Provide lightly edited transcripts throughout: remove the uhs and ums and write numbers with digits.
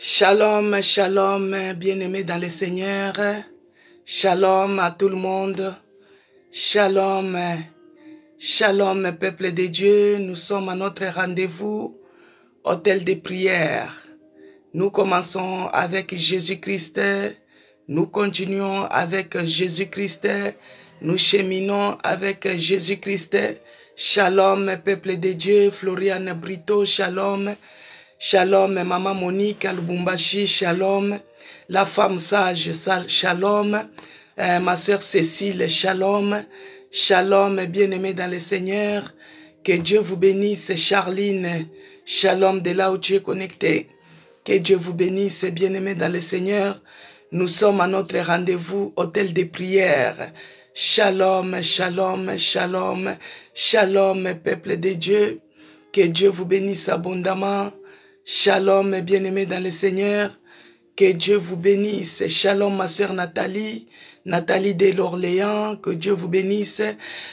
Shalom, shalom, bien-aimés dans le Seigneur. Shalom à tout le monde. Shalom, shalom, peuple de Dieu. Nous sommes à notre rendez-vous, hôtel de prière. Nous commençons avec Jésus-Christ. Nous continuons avec Jésus-Christ. Nous cheminons avec Jésus-Christ. Shalom, peuple de Dieu. Floriane Brito, shalom. Shalom, Maman Monique Albumbashi, shalom. La femme sage, shalom. Ma sœur Cécile, shalom. Shalom, bien-aimés dans le Seigneur. Que Dieu vous bénisse, Charline. Shalom de là où tu es connecté. Que Dieu vous bénisse, bien-aimés dans le Seigneur. Nous sommes à notre rendez-vous, hôtel de prière. Shalom, shalom, shalom. Shalom, peuple de Dieu. Que Dieu vous bénisse abondamment. Shalom, bien-aimés dans le Seigneur. Que Dieu vous bénisse. Shalom, ma sœur Nathalie. Nathalie de l'Orléans. Que Dieu vous bénisse.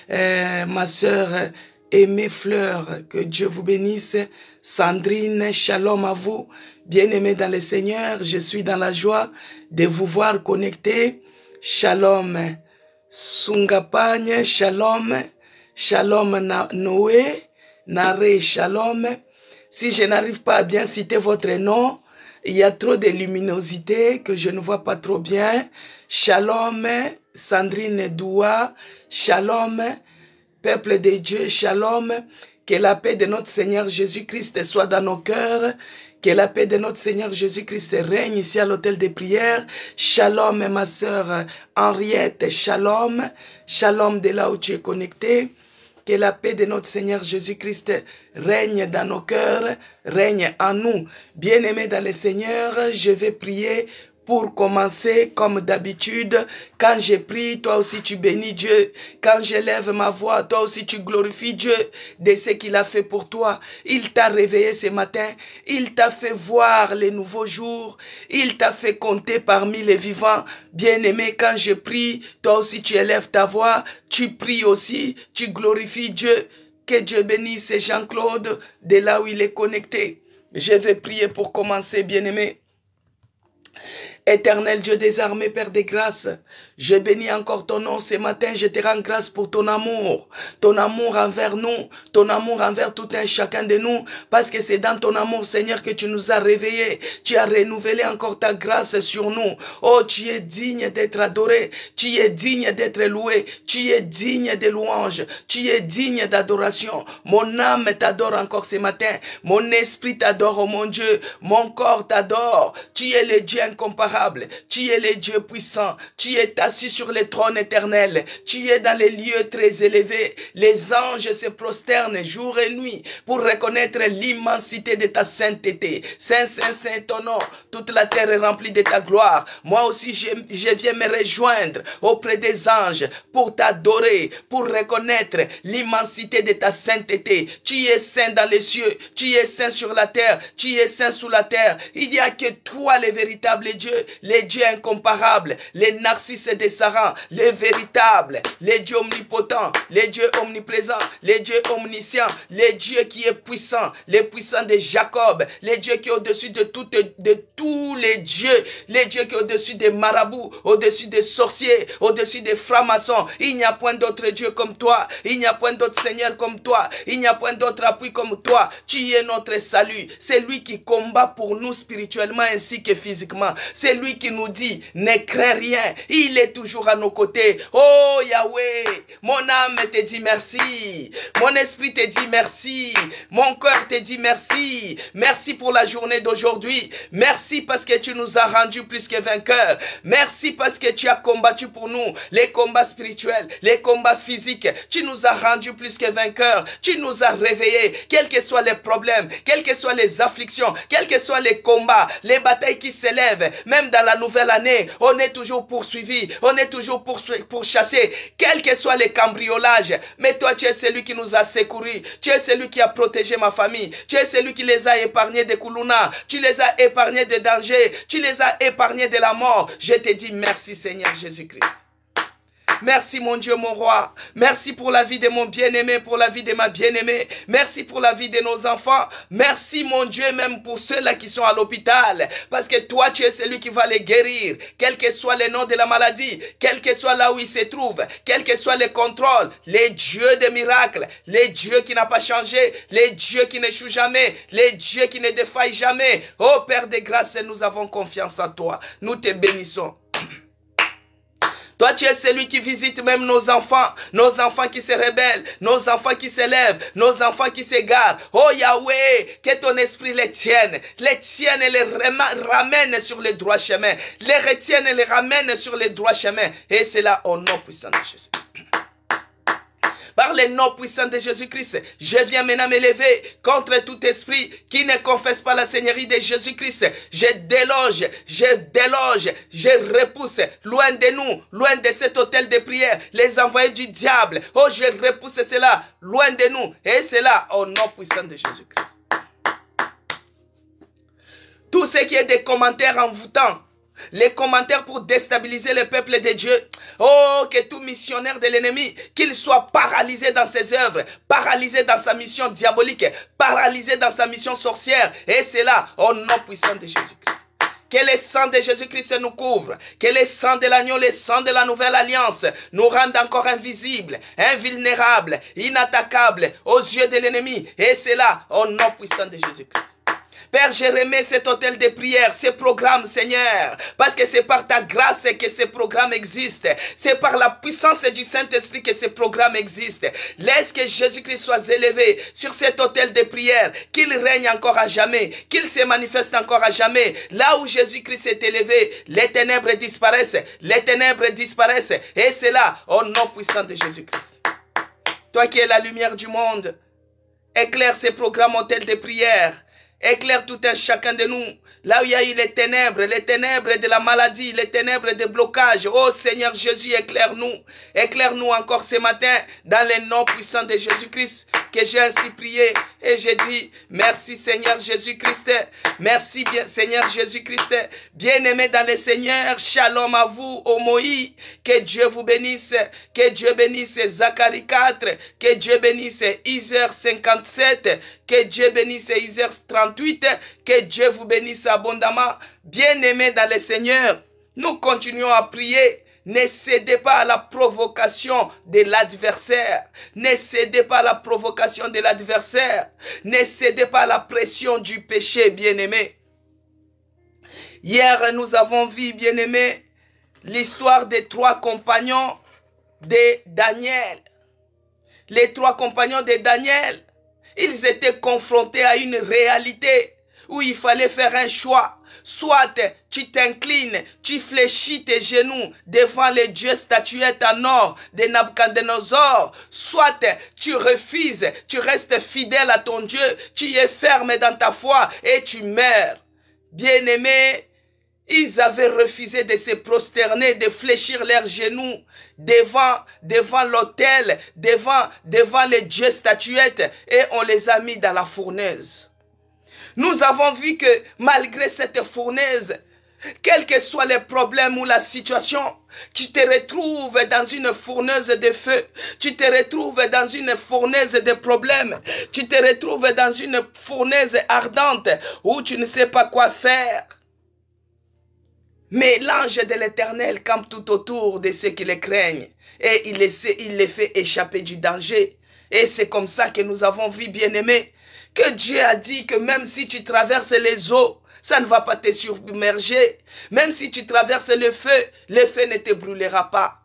Ma sœur Aimée Fleur. Que Dieu vous bénisse. Sandrine, shalom à vous. Bien-aimés dans le Seigneur. Je suis dans la joie de vous voir connectés. Shalom. Sungapagne, shalom. Shalom Noé. Nare, shalom. Si je n'arrive pas à bien citer votre nom, il y a trop de luminosité que je ne vois pas trop bien. Shalom, Sandrine Doua, shalom, peuple de Dieu, shalom. Que la paix de notre Seigneur Jésus-Christ soit dans nos cœurs. Que la paix de notre Seigneur Jésus-Christ règne ici à l'hôtel des prières. Shalom, ma sœur Henriette, shalom. Shalom de là où tu es connecté. Que la paix de notre Seigneur Jésus-Christ règne dans nos cœurs, règne en nous. Bien-aimés dans le Seigneur, je vais prier pour commencer comme d'habitude. Quand je prie, toi aussi tu bénis Dieu. Quand j'élève ma voix, toi aussi tu glorifies Dieu de ce qu'il a fait pour toi. Il t'a réveillé ce matin. Il t'a fait voir les nouveaux jours. Il t'a fait compter parmi les vivants. Bien-aimé, quand je prie, toi aussi tu élèves ta voix. Tu pries aussi, tu glorifies Dieu. Que Dieu bénisse Jean-Claude de là où il est connecté. Je vais prier pour commencer, bien-aimé. Éternel Dieu des armées, Père des grâces, je bénis encore ton nom ce matin, je te rends grâce pour ton amour envers nous, ton amour envers tout un chacun de nous, parce que c'est dans ton amour, Seigneur, que tu nous as réveillés, tu as renouvelé encore ta grâce sur nous. Oh, tu es digne d'être adoré, tu es digne d'être loué, tu es digne de louanges, tu es digne d'adoration. Mon âme t'adore encore ce matin, mon esprit t'adore, oh mon Dieu, mon corps t'adore, tu es le Dieu incomparable. Tu es le Dieu puissant, tu es assis sur le trône éternel, tu es dans les lieux très élevés. Les anges se prosternent jour et nuit pour reconnaître l'immensité de ta sainteté. Saint, Saint, Saint ton nom, toute la terre est remplie de ta gloire. Moi aussi je viens me rejoindre auprès des anges pour t'adorer, pour reconnaître l'immensité de ta sainteté. Tu es saint dans les cieux, tu es saint sur la terre, tu es saint sous la terre. Il n'y a que toi le véritable Dieu, les dieux incomparables, les narcisses des sarans, les véritables, les dieux omnipotents, les dieux omniprésents, les dieux omniscients, les dieux qui est puissant, les puissants de Jacob, les dieux qui est au-dessus de tous les dieux qui est au-dessus des marabouts, au-dessus des sorciers, au-dessus des francs-maçons. Il n'y a point d'autre Dieu comme toi, il n'y a point d'autre Seigneur comme toi, il n'y a point d'autre appui comme toi. Tu es notre salut, c'est lui qui combat pour nous spirituellement ainsi que physiquement. C'est lui qui nous dit, ne crains rien, il est toujours à nos côtés. Oh Yahweh, mon âme te dit merci, mon esprit te dit merci, mon cœur te dit merci. Merci pour la journée d'aujourd'hui, merci parce que tu nous as rendus plus que vainqueurs, merci parce que tu as combattu pour nous les combats spirituels, les combats physiques. Tu nous as rendus plus que vainqueurs, tu nous as réveillés, quels que soient les problèmes, quelles que soient les afflictions, quels que soient les combats, les batailles qui s'élèvent. Même dans la nouvelle année, on est toujours poursuivi, on est toujours pourchassé, quels que soient les cambriolages. Mais toi, tu es celui qui nous a secourus, tu es celui qui a protégé ma famille, tu es celui qui les a épargnés de Koulouna, tu les as épargnés de danger, tu les as épargnés de la mort. Je te dis merci Seigneur Jésus-Christ. Merci mon Dieu, mon roi. Merci pour la vie de mon bien-aimé, pour la vie de ma bien-aimée. Merci pour la vie de nos enfants. Merci mon Dieu, même pour ceux-là qui sont à l'hôpital. Parce que toi, tu es celui qui va les guérir. Quel que soit le nom de la maladie, quel que soit là où ils se trouvent, quel que soit le contrôle, les dieux des miracles, les dieux qui n'ont pas changé, les dieux qui n'échouent jamais, les dieux qui ne défaillent jamais. Oh Père de grâce, nous avons confiance en toi. Nous te bénissons. Toi, tu es celui qui visite même nos enfants qui se rebellent, nos enfants qui s'élèvent, nos enfants qui s'égarent. Oh Yahweh, que ton esprit les tienne et les ramène sur le droit chemin, les retienne et les ramène sur le droit chemin. Et c'est là au nom puissant de Jésus. Par le nom puissant de Jésus-Christ, je viens maintenant m'élever contre tout esprit qui ne confesse pas la Seigneurie de Jésus-Christ. Je déloge, je repousse loin de nous, loin de cet hôtel de prière, les envoyés du diable. Oh, je repousse cela loin de nous. Et c'est là au nom puissant de Jésus-Christ. Tout ce qui est des commentaires envoûtants, les commentaires pour déstabiliser le peuple de Dieu. Oh, que tout missionnaire de l'ennemi, qu'il soit paralysé dans ses œuvres, paralysé dans sa mission diabolique, paralysé dans sa mission sorcière. Et c'est là, au nom puissant de Jésus-Christ. Que le sang de Jésus-Christ nous couvre. Que le sang de l'agneau, le sang de la nouvelle alliance nous rende encore invisibles, invulnérables, inattaquables aux yeux de l'ennemi. Et c'est là, au nom puissant de Jésus-Christ. Père, je remets cet hôtel de prière, ces programmes, Seigneur, parce que c'est par ta grâce que ces programmes existent. C'est par la puissance du Saint-Esprit que ces programmes existent. Laisse que Jésus-Christ soit élevé sur cet hôtel de prière, qu'il règne encore à jamais, qu'il se manifeste encore à jamais. Là où Jésus-Christ est élevé, les ténèbres disparaissent, et c'est là, au nom puissant de Jésus-Christ. Toi qui es la lumière du monde, éclaire ces programmes hôtel de prière. Éclaire tout un chacun de nous. Là où il y a eu les ténèbres de la maladie, les ténèbres de blocage. Oh Seigneur Jésus, éclaire-nous. Éclaire-nous encore ce matin dans le nom puissant de Jésus-Christ que j'ai ainsi prié. Et j'ai dit, merci Seigneur Jésus-Christ. Merci bien Seigneur Jésus-Christ. Bien-aimé dans le Seigneur, shalom à vous, ô Moïse. Que Dieu vous bénisse. Que Dieu bénisse Zacharie 4. Que Dieu bénisse Isaiah 57. Que Dieu bénisse Isaiah 38. Que Dieu vous bénisse abondamment. Bien-aimés dans le Seigneur, nous continuons à prier. Ne cédez pas à la provocation de l'adversaire. Ne cédez pas à la provocation de l'adversaire. Ne cédez pas à la pression du péché, bien-aimés. Hier, nous avons vu, bien-aimés, l'histoire des 3 compagnons de Daniel. Les 3 compagnons de Daniel, ils étaient confrontés à une réalité où il fallait faire un choix. Soit tu t'inclines, tu fléchis tes genoux devant les dieux statuettes en or de Nabucodonosor. Soit tu refuses, tu restes fidèle à ton Dieu, tu es ferme dans ta foi et tu meurs. Bien-aimés, ils avaient refusé de se prosterner, de fléchir leurs genoux devant l'autel, devant les dieux statuettes, et on les a mis dans la fournaise. Nous avons vu que malgré cette fournaise, quels que soient les problèmes ou la situation, tu te retrouves dans une fournaise de feu, tu te retrouves dans une fournaise de problèmes, tu te retrouves dans une fournaise ardente où tu ne sais pas quoi faire. Mais l'ange de l'Éternel campe tout autour de ceux qui le craignent et il les fait échapper du danger. Et c'est comme ça que nous avons vu, bien-aimés, que Dieu a dit que même si tu traverses les eaux, ça ne va pas te submerger. Même si tu traverses le feu ne te brûlera pas.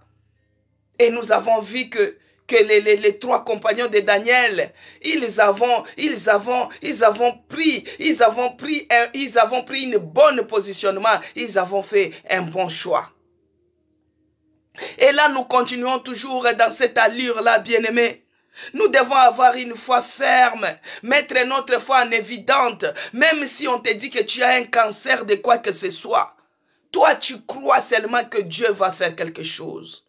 Et nous avons vu que les 3 compagnons de Daniel, ils avons pris une bonne positionnement, ils avons fait un bon choix. Et là, nous continuons toujours dans cette allure-là, bien-aimés. Nous devons avoir une foi ferme, mettre notre foi en évidente, même si on te dit que tu as un cancer de quoi que ce soit. Toi, tu crois seulement que Dieu va faire quelque chose.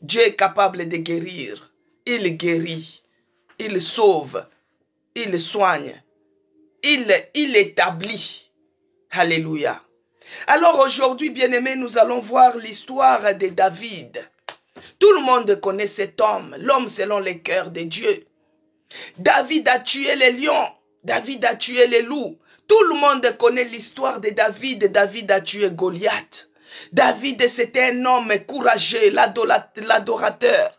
Dieu est capable de guérir. Il guérit, il sauve, il soigne, il établit. Alléluia. Alors aujourd'hui, bien-aimés, nous allons voir l'histoire de David. Tout le monde connaît cet homme, l'homme selon les cœurs de Dieu. David a tué les lions, David a tué les loups. Tout le monde connaît l'histoire de David. David a tué Goliath. David, c'était un homme courageux, l'adorateur.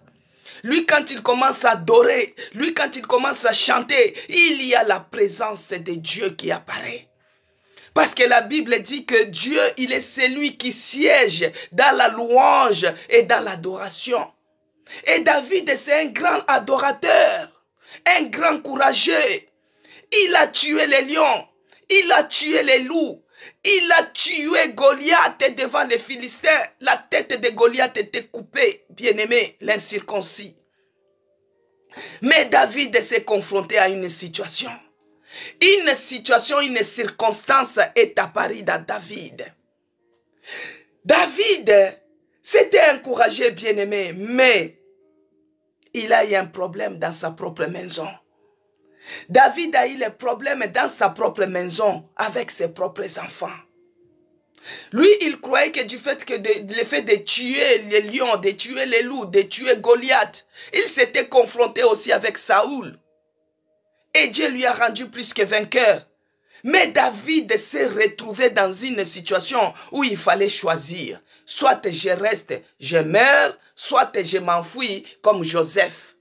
Lui, quand il commence à adorer, lui, quand il commence à chanter, il y a la présence de Dieu qui apparaît. Parce que la Bible dit que Dieu, il est celui qui siège dans la louange et dans l'adoration. Et David, c'est un grand adorateur, un grand courageux. Il a tué les lions, il a tué les loups, il a tué Goliath devant les Philistins. La tête de Goliath était coupée, bien-aimé, l'incirconcis. Mais David s'est confronté à une situation. Une circonstance est apparue dans David. David, c'était un courageux bien-aimé, mais il a eu un problème dans sa propre maison. David a eu le problème dans sa propre maison avec ses propres enfants. Lui, il croyait que du fait que le fait de tuer les lions, de tuer les loups, de tuer Goliath, il s'était confronté aussi avec Saoul. Et Dieu lui a rendu plus que vainqueur. Mais David s'est retrouvé dans une situation où il fallait choisir. Soit je reste, je meurs, soit je m'enfuis comme Joseph.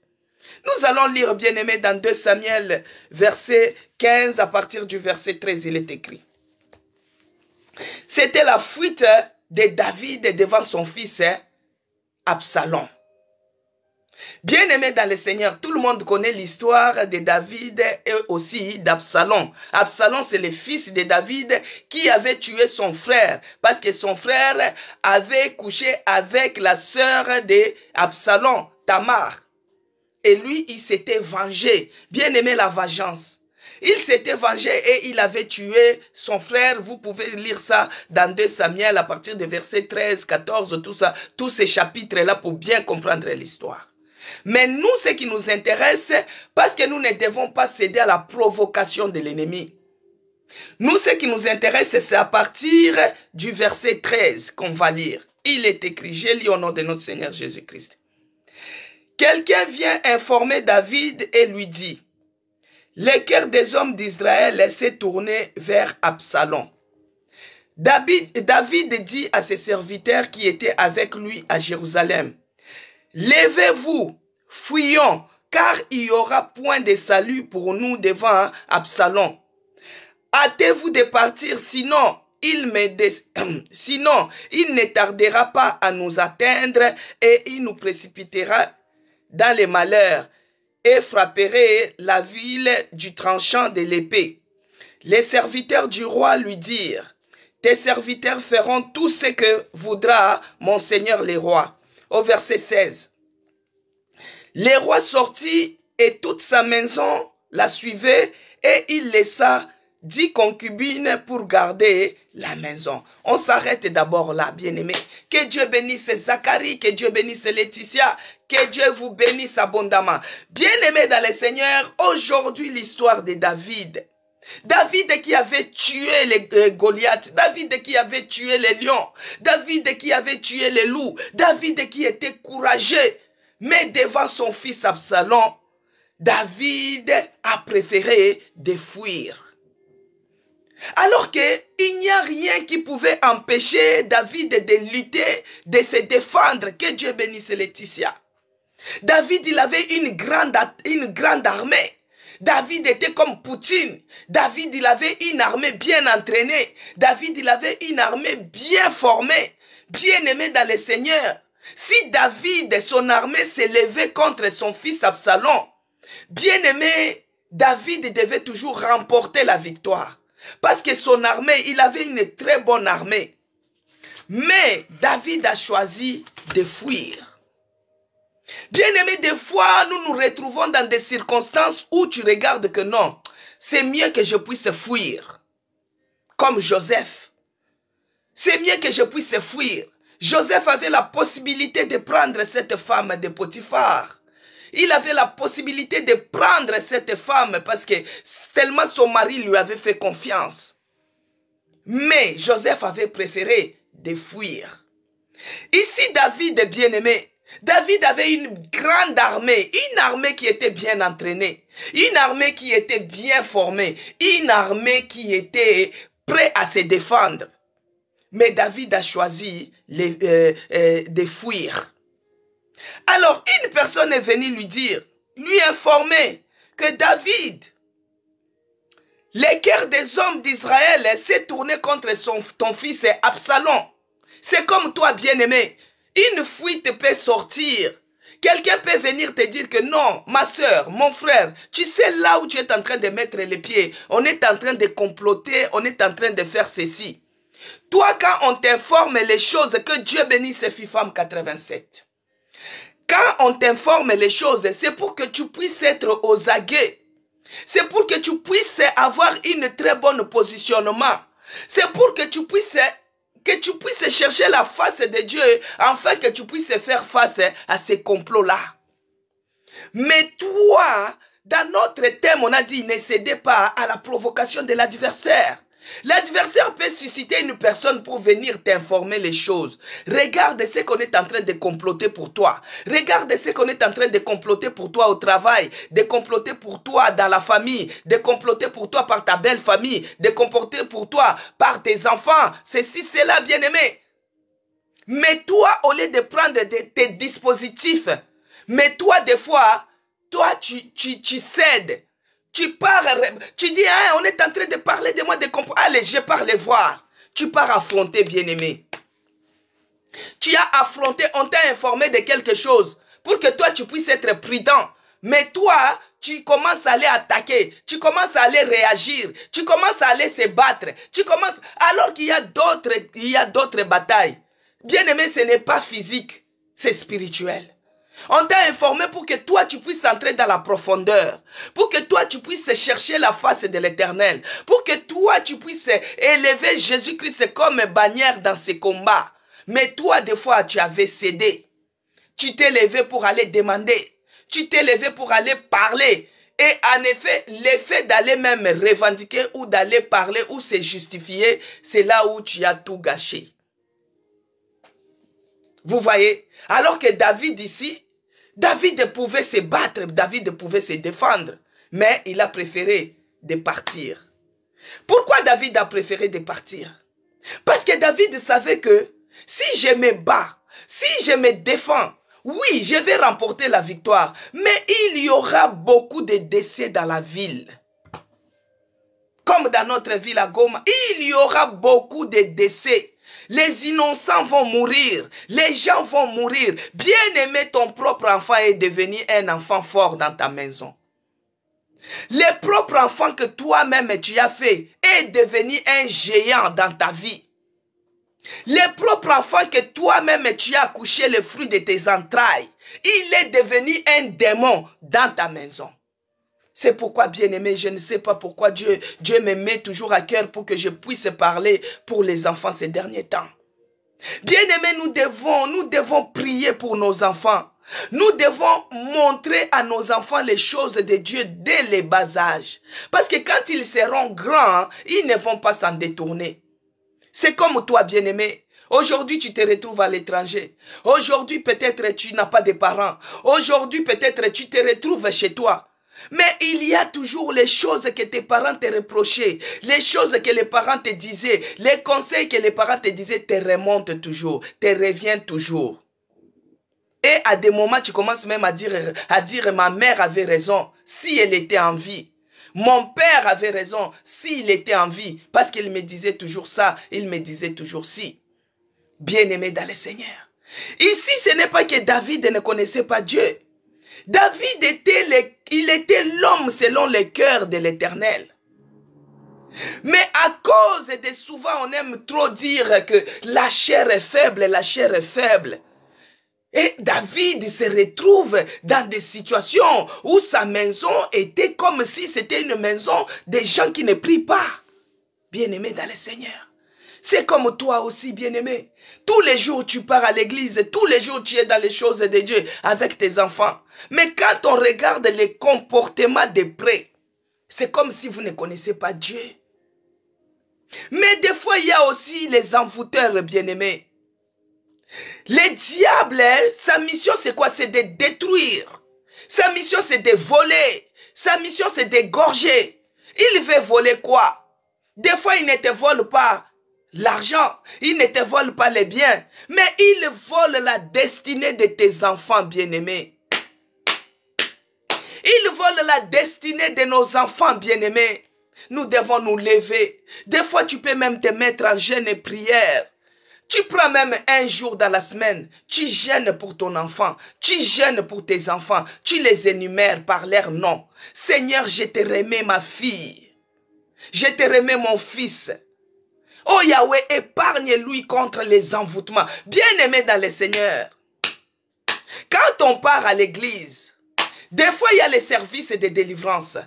Nous allons lire, bien-aimé, dans 2 Samuel, verset 15, à partir du verset 13, il est écrit. C'était la fuite de David devant son fils Absalom. Bien-aimé dans le Seigneur, tout le monde connaît l'histoire de David et aussi d'Absalom. Absalom, c'est le fils de David qui avait tué son frère parce que son frère avait couché avec la sœur d'Absalom, Tamar. Et lui, il s'était vengé. Bien-aimé, la vengeance. Il s'était vengé et il avait tué son frère. Vous pouvez lire ça dans 2 Samuel à partir de verset 13, 14, tout ça, tous ces chapitres-là pour bien comprendre l'histoire. Mais nous, ce qui nous intéresse, parce que nous ne devons pas céder à la provocation de l'ennemi. Nous, ce qui nous intéresse, c'est à partir du verset 13 qu'on va lire. Il est écrit, j'ai lu au nom de notre Seigneur Jésus-Christ. Quelqu'un vient informer David et lui dit, le cœur des hommes d'Israël s'est tourné vers Absalom. David dit à ses serviteurs qui étaient avec lui à Jérusalem, levez-vous, fuyons, car il n'y aura point de salut pour nous devant Absalom. Hâtez-vous de partir, sinon il ne tardera pas à nous atteindre et il nous précipitera dans les malheurs et frapperait la ville du tranchant de l'épée. Les serviteurs du roi lui dirent, tes serviteurs feront tout ce que voudra mon seigneur le roi. Au verset 16. Le roi sortit et toute sa maison la suivait et il laissa 10 concubines pour garder la maison. On s'arrête d'abord là, bien-aimés. Que Dieu bénisse Zacharie, que Dieu bénisse Laetitia, que Dieu vous bénisse abondamment. Bien-aimés dans le Seigneur, aujourd'hui l'histoire de David. David qui avait tué les Goliath, David qui avait tué les lions, David qui avait tué les loups, David qui était courageux. Mais devant son fils Absalom, David a préféré de fuir. Alors qu'il n'y a rien qui pouvait empêcher David de lutter, de se défendre. Que Dieu bénisse Laetitia. David, il avait une grande armée. David était comme Poutine. David, il avait une armée bien entraînée. David, il avait une armée bien formée, bien aimée dans le Seigneur. Si David, son armée s'est levée contre son fils Absalom, bien aimé, David devait toujours remporter la victoire. Parce que son armée, il avait une très bonne armée. Mais David a choisi de fuir. Bien aimé, des fois, nous nous retrouvons dans des circonstances où tu regardes que non, c'est mieux que je puisse fuir. Comme Joseph. C'est mieux que je puisse fuir. Joseph avait la possibilité de prendre cette femme de Potiphar. Il avait la possibilité de prendre cette femme parce que tellement son mari lui avait fait confiance. Mais Joseph avait préféré de fuir. Ici, David, bien-aimé, David avait une grande armée, une armée qui était bien entraînée, une armée qui était bien formée, une armée qui était prête à se défendre. Mais David a choisi de fuir. Alors une personne est venue lui dire, lui informer que David, le cœur des hommes d'Israël s'est tourné contre ton fils Absalom. C'est comme toi, bien-aimé. Une fuite peut sortir. Quelqu'un peut venir te dire que non, ma soeur, mon frère, tu sais là où tu es en train de mettre les pieds. On est en train de comploter, on est en train de faire ceci. Toi, quand on t'informe les choses, que Dieu bénisse FIFAM 87. Quand on t'informe les choses, c'est pour que tu puisses être aux aguets. C'est pour que tu puisses avoir une très bonne positionnement. C'est pour que tu puisses chercher la face de Dieu, afin que tu puisses faire face à ces complots-là. Mais toi, dans notre thème, on a dit, ne cédez pas à la provocation de l'adversaire. L'adversaire peut susciter une personne pour venir t'informer les choses. Regarde ce qu'on est en train de comploter pour toi. Regarde ce qu'on est en train de comploter pour toi au travail, de comploter pour toi dans la famille, de comploter pour toi par ta belle famille, de comploter pour toi par tes enfants. Ceci, cela, bien-aimé. Mais toi, au lieu de prendre tes dispositifs, mais toi, des fois, toi, tu cèdes. Tu pars, tu dis, hein, on est en train de parler de moi, de comprendre. Allez, je pars les voir. Tu pars affronter, bien-aimé. Tu as affronté, on t'a informé de quelque chose pour que toi, tu puisses être prudent. Mais toi, tu commences à aller attaquer, tu commences à aller réagir, tu commences à aller se battre, tu commences, alors qu'il y a d'autres batailles. Bien-aimé, ce n'est pas physique, c'est spirituel. On t'a informé pour que toi, tu puisses entrer dans la profondeur. Pour que toi, tu puisses chercher la face de l'Éternel. Pour que toi, tu puisses élever Jésus-Christ comme bannière dans ces combats. Mais toi, des fois, tu avais cédé. Tu t'es levé pour aller demander. Tu t'es levé pour aller parler. Et en effet, l'effet d'aller même revendiquer ou d'aller parler ou se justifier, c'est là où tu as tout gâché. Vous voyez? Alors que David ici, David pouvait se battre, David pouvait se défendre, mais il a préféré de partir. Pourquoi David a préféré de partir? Parce que David savait que si je me bats, si je me défends, oui, je vais remporter la victoire, mais il y aura beaucoup de décès dans la ville. Comme dans notre ville à Goma, il y aura beaucoup de décès. Les innocents vont mourir, les gens vont mourir. Bien-aimé, ton propre enfant est devenu un enfant fort dans ta maison. Le propre enfant que toi-même tu as fait est devenu un géant dans ta vie. Le propre enfant que toi-même tu as accouché le fruit de tes entrailles, il est devenu un démon dans ta maison. C'est pourquoi, bien-aimé, je ne sais pas pourquoi Dieu me met toujours à cœur pour que je puisse parler pour les enfants ces derniers temps. Bien-aimé, nous devons prier pour nos enfants. Nous devons montrer à nos enfants les choses de Dieu dès les bas âges. Parce que quand ils seront grands, ils ne vont pas s'en détourner. C'est comme toi, bien-aimé. Aujourd'hui, tu te retrouves à l'étranger. Aujourd'hui, peut-être tu n'as pas de parents. Aujourd'hui, peut-être tu te retrouves chez toi. Mais il y a toujours les choses que tes parents te reprochaient, les choses que les parents te disaient, les conseils que les parents te disaient te remontent toujours, te reviennent toujours. Et à des moments, tu commences même à dire ma mère avait raison si elle était en vie. Mon père avait raison s'il était en vie, parce qu'il me disait toujours ça, il me disait toujours si. Bien-aimé dans le Seigneur. Ici, ce n'est pas que David ne connaissait pas Dieu. David était l'homme selon le cœur de l'Éternel. Mais à cause de souvent, on aime trop dire que la chair est faible, la chair est faible. Et David se retrouve dans des situations où sa maison était comme si c'était une maison des gens qui ne prient pas. Bien-aimé dans le Seigneur. C'est comme toi aussi, bien-aimé. Tous les jours, tu pars à l'église. Tous les jours, tu es dans les choses de Dieu avec tes enfants. Mais quand on regarde les comportements de près, c'est comme si vous ne connaissez pas Dieu. Mais des fois, il y a aussi les envoûteurs, bien-aimés. Le diable, sa mission c'est quoi? C'est de détruire. Sa mission c'est de voler. Sa mission c'est d'égorger. Il veut voler quoi? Des fois il ne te vole pas l'argent, il ne te vole pas les biens, mais il vole la destinée de tes enfants bien-aimés. Il vole la destinée de nos enfants bien-aimés. Nous devons nous lever. Des fois, tu peux même te mettre en jeûne et prière. Tu prends même un jour dans la semaine. Tu jeûnes pour ton enfant. Tu jeûnes pour tes enfants. Tu les énumères par leur nom. Seigneur, je te remets ma fille. Je te remets mon fils. Oh Yahweh, épargne-lui contre les envoûtements. Bien-aimé dans le Seigneur. Quand on part à l'église, des fois il y a les services de délivrance.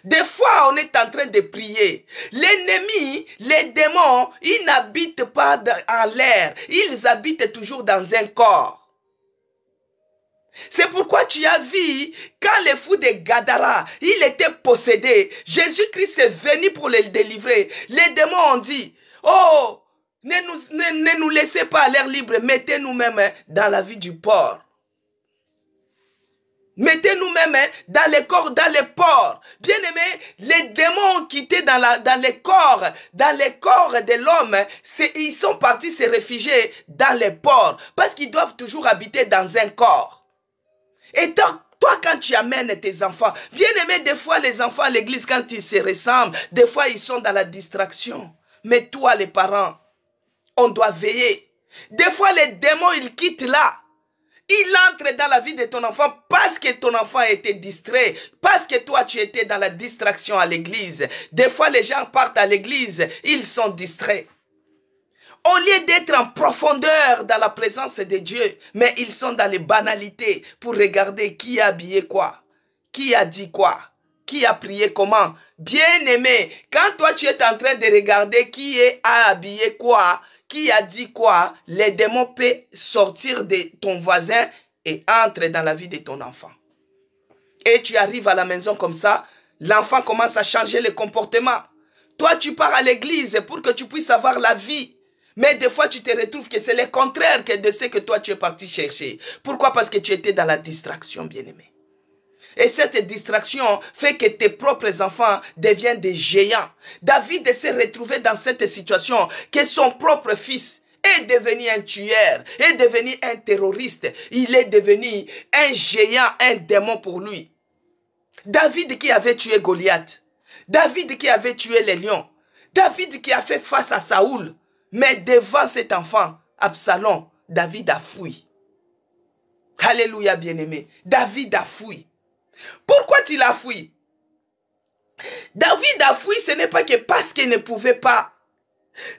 Des fois on est en train de prier. L'ennemi, les démons, ils n'habitent pas en l'air. Ils habitent toujours dans un corps. C'est pourquoi tu as vu, quand les fous de Gadara, il était possédé. Jésus-Christ est venu pour les délivrer. Les démons ont dit, oh, ne nous laissez pas à l'air libre, mettez-nous même dans la vie du porc. Mettez-nous-mêmes dans les corps, dans les porcs. Bien-aimés, les démons qui étaient dans les corps de l'homme, ils sont partis se réfugier dans les porcs parce qu'ils doivent toujours habiter dans un corps. Et toi, quand tu amènes tes enfants, bien-aimés, des fois les enfants à l'église, quand ils se ressemblent, des fois ils sont dans la distraction. Mais toi, les parents, on doit veiller. Des fois les démons, ils quittent là. Il entre dans la vie de ton enfant parce que ton enfant a été distrait, parce que toi tu étais dans la distraction à l'église. Des fois les gens partent à l'église, ils sont distraits. Au lieu d'être en profondeur dans la présence de Dieu, mais ils sont dans les banalités pour regarder qui a habillé quoi, qui a dit quoi, qui a prié comment. Bien-aimé, quand toi tu es en train de regarder qui a habillé quoi, qui a dit quoi, les démons peuvent sortir de ton voisin et entrer dans la vie de ton enfant. Et tu arrives à la maison comme ça, l'enfant commence à changer le comportement. Toi, tu pars à l'église pour que tu puisses avoir la vie. Mais des fois, tu te retrouves que c'est le contraire de ce que toi, tu es parti chercher. Pourquoi? Parce que tu étais dans la distraction, bien-aimé. Et cette distraction fait que tes propres enfants deviennent des géants. David s'est retrouvé dans cette situation que son propre fils est devenu un tueur, est devenu un terroriste. Il est devenu un géant, un démon pour lui. David qui avait tué Goliath. David qui avait tué les lions. David qui a fait face à Saoul. Mais devant cet enfant, Absalom, David a fui. Alléluia, bien-aimé. David a fui. Pourquoi il a fui? David a fui, ce n'est pas que parce qu'il ne pouvait pas.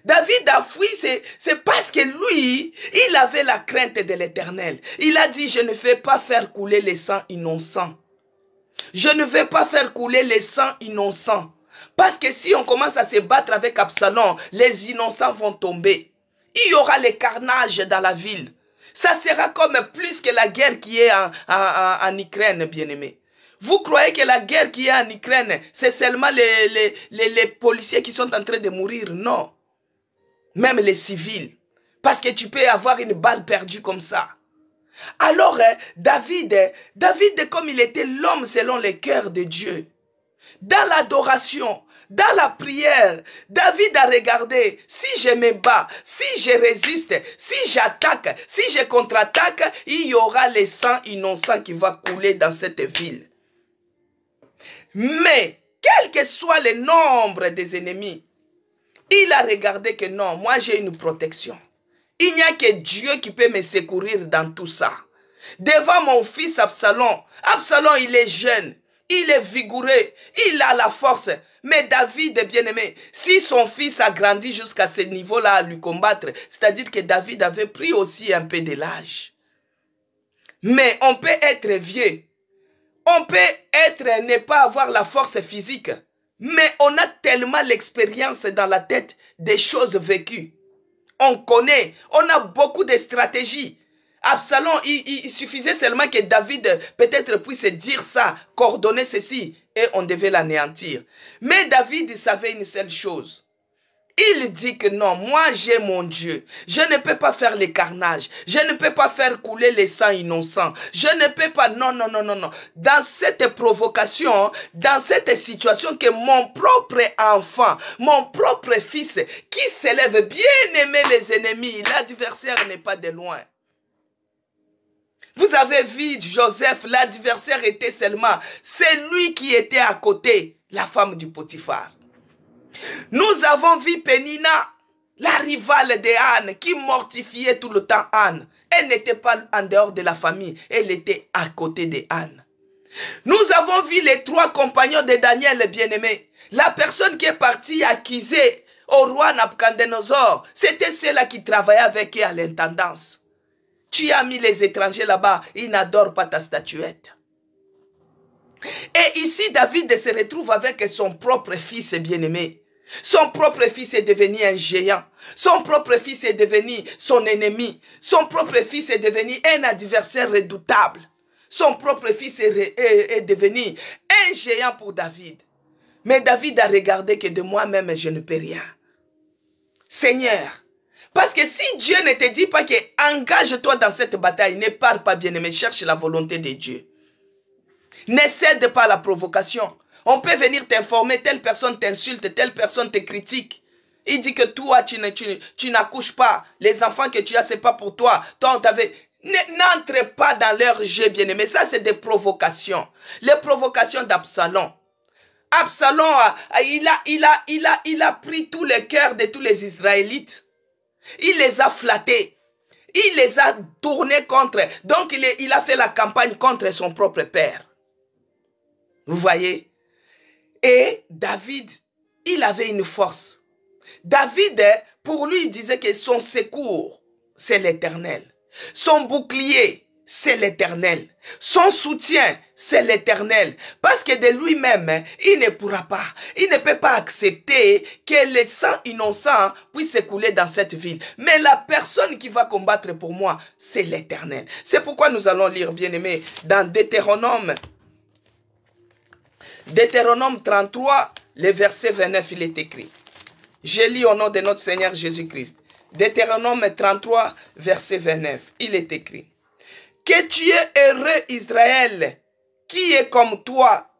David a fui, c'est parce que lui, il avait la crainte de l'Éternel. Il a dit, je ne vais pas faire couler les sangs innocents. Je ne vais pas faire couler les sangs innocents. Parce que si on commence à se battre avec Absalom, les innocents vont tomber. Il y aura les carnages dans la ville. Ça sera comme plus que la guerre qui est en Ukraine, bien-aimé. Vous croyez que la guerre qui est en Ukraine, c'est seulement les policiers qui sont en train de mourir? Non. Même les civils. Parce que tu peux avoir une balle perdue comme ça. Alors, David, comme il était l'homme selon le cœur de Dieu, dans l'adoration, dans la prière, David a regardé, si je me bats, si je résiste, si j'attaque, si je contre-attaque, il y aura les sangs innocents qui vont couler dans cette ville. Mais, quel que soit le nombre des ennemis, il a regardé que non, moi j'ai une protection. Il n'y a que Dieu qui peut me secourir dans tout ça. Devant mon fils Absalom, Absalom il est jeune, il est vigoureux, il a la force. Mais David est bien-aimé. Si son fils a grandi jusqu'à ce niveau-là à lui combattre, c'est-à-dire que David avait pris aussi un peu de l'âge. Mais on peut être vieux. On peut ne pas avoir la force physique. Mais on a tellement l'expérience dans la tête des choses vécues. On connaît, on a beaucoup de stratégies. Absalom, il suffisait seulement que David peut-être puisse dire ça, coordonner ceci, et on devait l'anéantir. Mais David savait une seule chose. Il dit que non, moi j'ai mon Dieu. Je ne peux pas faire les carnages. Je ne peux pas faire couler les sangs innocents. Je ne peux pas, non, non, non, non, non. Dans cette provocation, dans cette situation que mon propre enfant, mon propre fils qui s'élève, bien aimer les ennemis, l'adversaire n'est pas de loin. Vous avez vu Joseph, l'adversaire était seulement celui qui était à côté, la femme du Potiphar. Nous avons vu Pénina, la rivale de Anne, qui mortifiait tout le temps Anne. Elle n'était pas en dehors de la famille, elle était à côté de Anne. Nous avons vu les 3 compagnons de Daniel, bien-aimé. La personne qui est partie accuser au roi Nabucodonosor, c'était ceux-là qui travaillaient avec eux à l'intendance. Tu as mis les étrangers là-bas, ils n'adorent pas ta statuette. Et ici, David se retrouve avec son propre fils bien-aimé. Son propre fils est devenu un géant. Son propre fils est devenu son ennemi. Son propre fils est devenu un adversaire redoutable. Son propre fils est devenu un géant pour David. Mais David a regardé que de moi-même, je ne peux rien. Seigneur, parce que si Dieu ne te dit pas que engage-toi dans cette bataille, ne pars pas bien-aimé, cherche la volonté de Dieu. Ne cède pas à la provocation. On peut venir t'informer, telle personne t'insulte, telle personne te critique. Il dit que toi, tu n'accouches pas. Les enfants que tu as, ce n'est pas pour toi. Toi, n'entre pas dans leur jeu, bien-aimé. Ça, c'est des provocations. Les provocations d'Absalom. Absalom, il a pris tout le cœur de tous les Israélites. Il les a flattés. Il les a tournés contre. Donc, il a fait la campagne contre son propre père. Vous voyez? Et David, il avait une force. David, pour lui, il disait que son secours, c'est l'Éternel. Son bouclier, c'est l'Éternel. Son soutien, c'est l'Éternel. Parce que de lui-même, il ne pourra pas, il ne peut pas accepter que les sangs innocents puissent s'écouler dans cette ville. Mais la personne qui va combattre pour moi, c'est l'Éternel. C'est pourquoi nous allons lire, bien-aimés, dans Deutéronome 33, le verset 29, il est écrit. Je lis au nom de notre Seigneur Jésus-Christ. Deutéronome 33, verset 29, il est écrit. Que tu es heureux, Israël, qui est comme toi,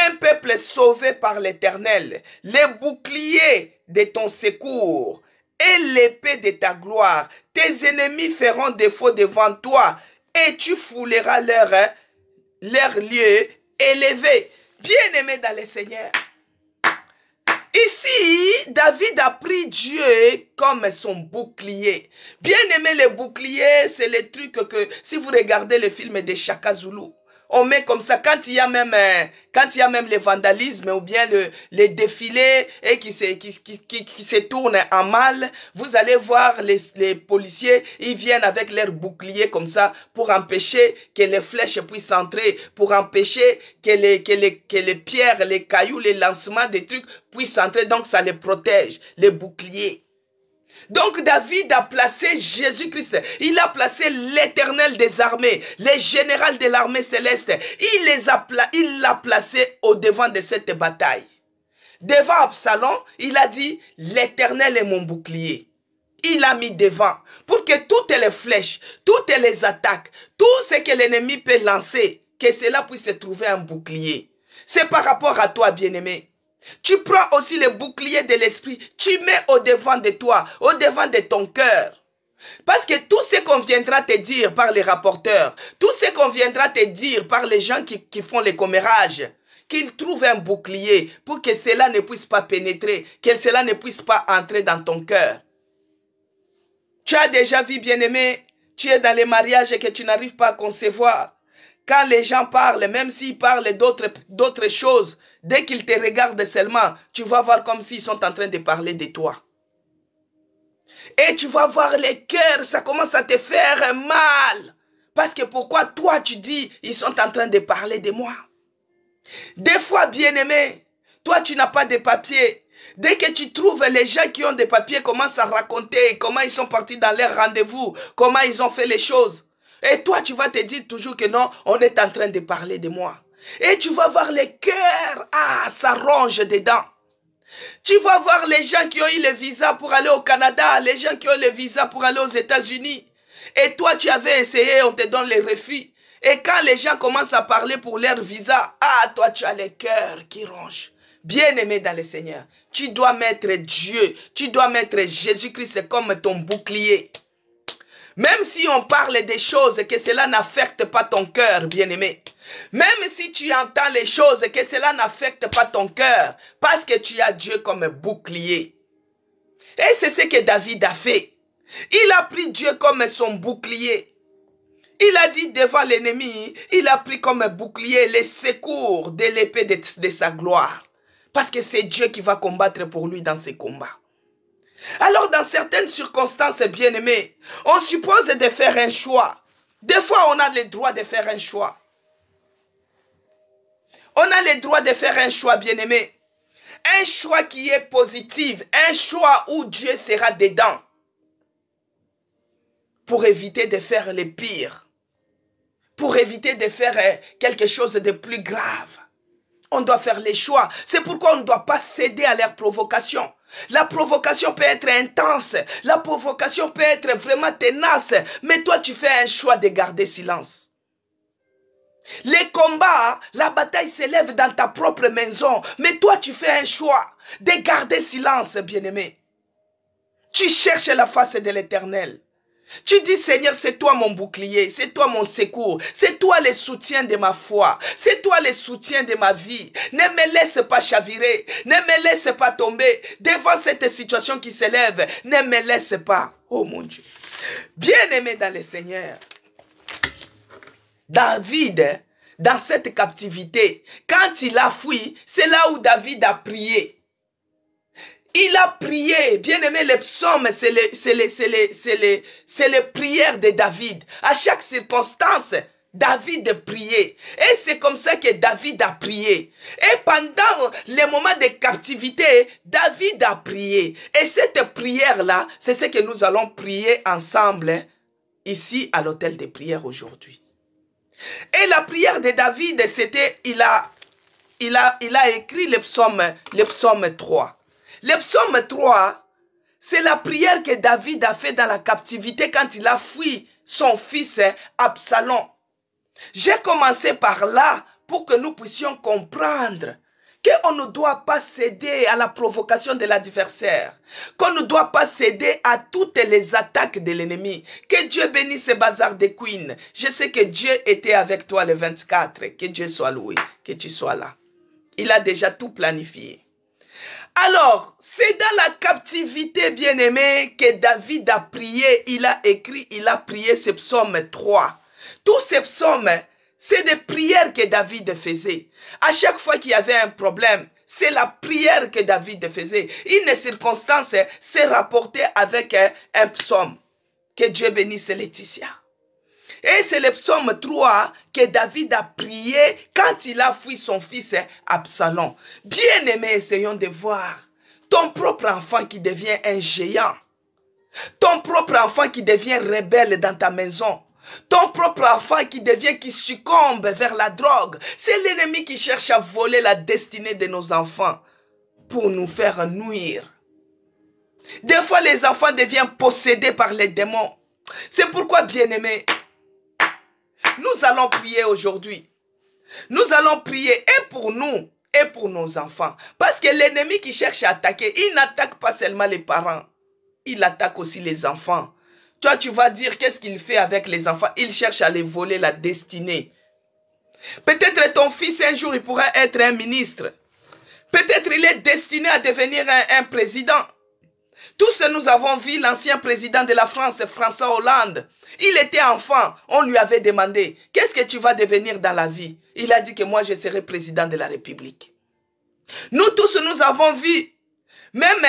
un peuple sauvé par l'Éternel, le bouclier de ton secours et l'épée de ta gloire. Tes ennemis feront défaut devant toi et tu fouleras leur lieu élevé. Bien-aimé dans le Seigneur. Ici, David a pris Dieu comme son bouclier. Bien-aimé, le bouclier, c'est le truc que, si vous regardez le film de Shaka Zulu, on met comme ça, quand il y a même le vandalisme ou bien le défilé et qui se tourne en mal, vous allez voir les policiers, ils viennent avec leur bouclier comme ça pour empêcher que les flèches puissent entrer, pour empêcher que les pierres, les cailloux, les lancements des trucs puissent entrer. Donc ça les protège, les boucliers. Donc David a placé Jésus-Christ, il a placé l'Éternel des armées, le général de l'armée céleste, il l'a placé au devant de cette bataille. Devant Absalom, il a dit, l'Éternel est mon bouclier. Il a mis devant pour que toutes les flèches, toutes les attaques, tout ce que l'ennemi peut lancer, que cela puisse se trouver un bouclier. C'est par rapport à toi, bien-aimé. Tu prends aussi le bouclier de l'esprit, tu mets au devant de toi, au devant de ton cœur. Parce que tout ce qu'on viendra te dire par les rapporteurs, tout ce qu'on viendra te dire par les gens qui font les commérages, qu'ils trouvent un bouclier pour que cela ne puisse pas pénétrer, que cela ne puisse pas entrer dans ton cœur. Tu as déjà vu, bien-aimé, tu es dans les mariages et que tu n'arrives pas à concevoir. Quand les gens parlent, même s'ils parlent d'autres choses, dès qu'ils te regardent seulement, tu vas voir comme s'ils sont en train de parler de toi. Et tu vas voir les cœurs, ça commence à te faire mal. Parce que pourquoi toi tu dis, ils sont en train de parler de moi. Des fois, bien-aimé, toi tu n'as pas de papier. Dès que tu trouves les gens qui ont des papiers commencent à raconter comment ils sont partis dans leur rendez-vous, comment ils ont fait les choses. Et toi, tu vas te dire toujours que non, on est en train de parler de moi. Et tu vas voir les cœurs, ça ronge dedans. Tu vas voir les gens qui ont eu le visa pour aller au Canada, les gens qui ont le visa pour aller aux États-Unis. Et toi, tu avais essayé, on te donne les refus. Et quand les gens commencent à parler pour leur visa, ah, toi, tu as le cœur qui ronge. Bien-aimé dans le Seigneur, tu dois mettre Dieu, tu dois mettre Jésus-Christ comme ton bouclier. Même si on parle des choses, que cela n'affecte pas ton cœur, bien-aimé. Même si tu entends les choses, que cela n'affecte pas ton cœur, parce que tu as Dieu comme bouclier. Et c'est ce que David a fait. Il a pris Dieu comme son bouclier. Il a dit devant l'ennemi, il a pris comme bouclier les secours de l'épée de sa gloire. Parce que c'est Dieu qui va combattre pour lui dans ses combats. Alors dans certaines circonstances, bien-aimés, on suppose de faire un choix. Des fois, on a le droit de faire un choix. On a le droit de faire un choix, bien-aimé. Un choix qui est positif, un choix où Dieu sera dedans. Pour éviter de faire le pire. Pour éviter de faire quelque chose de plus grave. On doit faire les choix. C'est pourquoi on ne doit pas céder à leur provocation. La provocation peut être intense. La provocation peut être vraiment tenace. Mais toi, tu fais un choix de garder silence. Les combats, la bataille s'élève dans ta propre maison. Mais toi, tu fais un choix de garder silence, bien-aimé. Tu cherches la face de l'Éternel. Tu dis, Seigneur, c'est toi mon bouclier, c'est toi mon secours, c'est toi le soutien de ma foi, c'est toi le soutien de ma vie. Ne me laisse pas chavirer, ne me laisse pas tomber devant cette situation qui s'élève, ne me laisse pas. Oh mon Dieu. Bien-aimé dans le Seigneur, David, dans cette captivité, quand il a fui, c'est là où David a prié. Il a prié, bien aimé, les psaumes, c'est les prières de David. À chaque circonstance, David priait. Et c'est comme ça que David a prié. Et pendant les moments de captivité, David a prié. Et cette prière-là, c'est ce que nous allons prier ensemble ici à l'hôtel des prières aujourd'hui. Et la prière de David, c'était, il a écrit le psaume 3. Le psaume 3, c'est la prière que David a fait dans la captivité quand il a fui son fils Absalom. J'ai commencé par là pour que nous puissions comprendre qu'on ne doit pas céder à la provocation de l'adversaire, qu'on ne doit pas céder à toutes les attaques de l'ennemi. Que Dieu bénisse ce bazar de Queen. Je sais que Dieu était avec toi le 24. Que Dieu soit loué, que tu sois là. Il a déjà tout planifié. Alors, c'est dans la captivité, bien-aimé, que David a prié, il a prié ce psaume 3. Tous ces psaumes, c'est des prières que David faisait. À chaque fois qu'il y avait un problème, c'est la prière que David faisait. Une circonstance s'est rapportée avec un psaume. Que Dieu bénisse Laetitia. Et c'est le psaume 3 que David a prié quand il a fui son fils Absalom. Bien-aimé, essayons de voir ton propre enfant qui devient un géant. Ton propre enfant qui devient rebelle dans ta maison. Ton propre enfant qui succombe vers la drogue. C'est l'ennemi qui cherche à voler la destinée de nos enfants pour nous faire nuire. Des fois, les enfants deviennent possédés par les démons. C'est pourquoi, bien-aimé, nous allons prier aujourd'hui. Nous allons prier et pour nous et pour nos enfants. Parce que l'ennemi qui cherche à attaquer, il n'attaque pas seulement les parents. Il attaque aussi les enfants. Toi, tu vas dire qu'est-ce qu'il fait avec les enfants. Il cherche à les voler la destinée. Peut-être ton fils un jour il pourra être un ministre. Peut-être il est destiné à devenir un président. Tous nous avons vu l'ancien président de la France, François Hollande. Il était enfant, on lui avait demandé, qu'est-ce que tu vas devenir dans la vie? Il a dit que moi je serai président de la République. Nous tous nous avons vu, même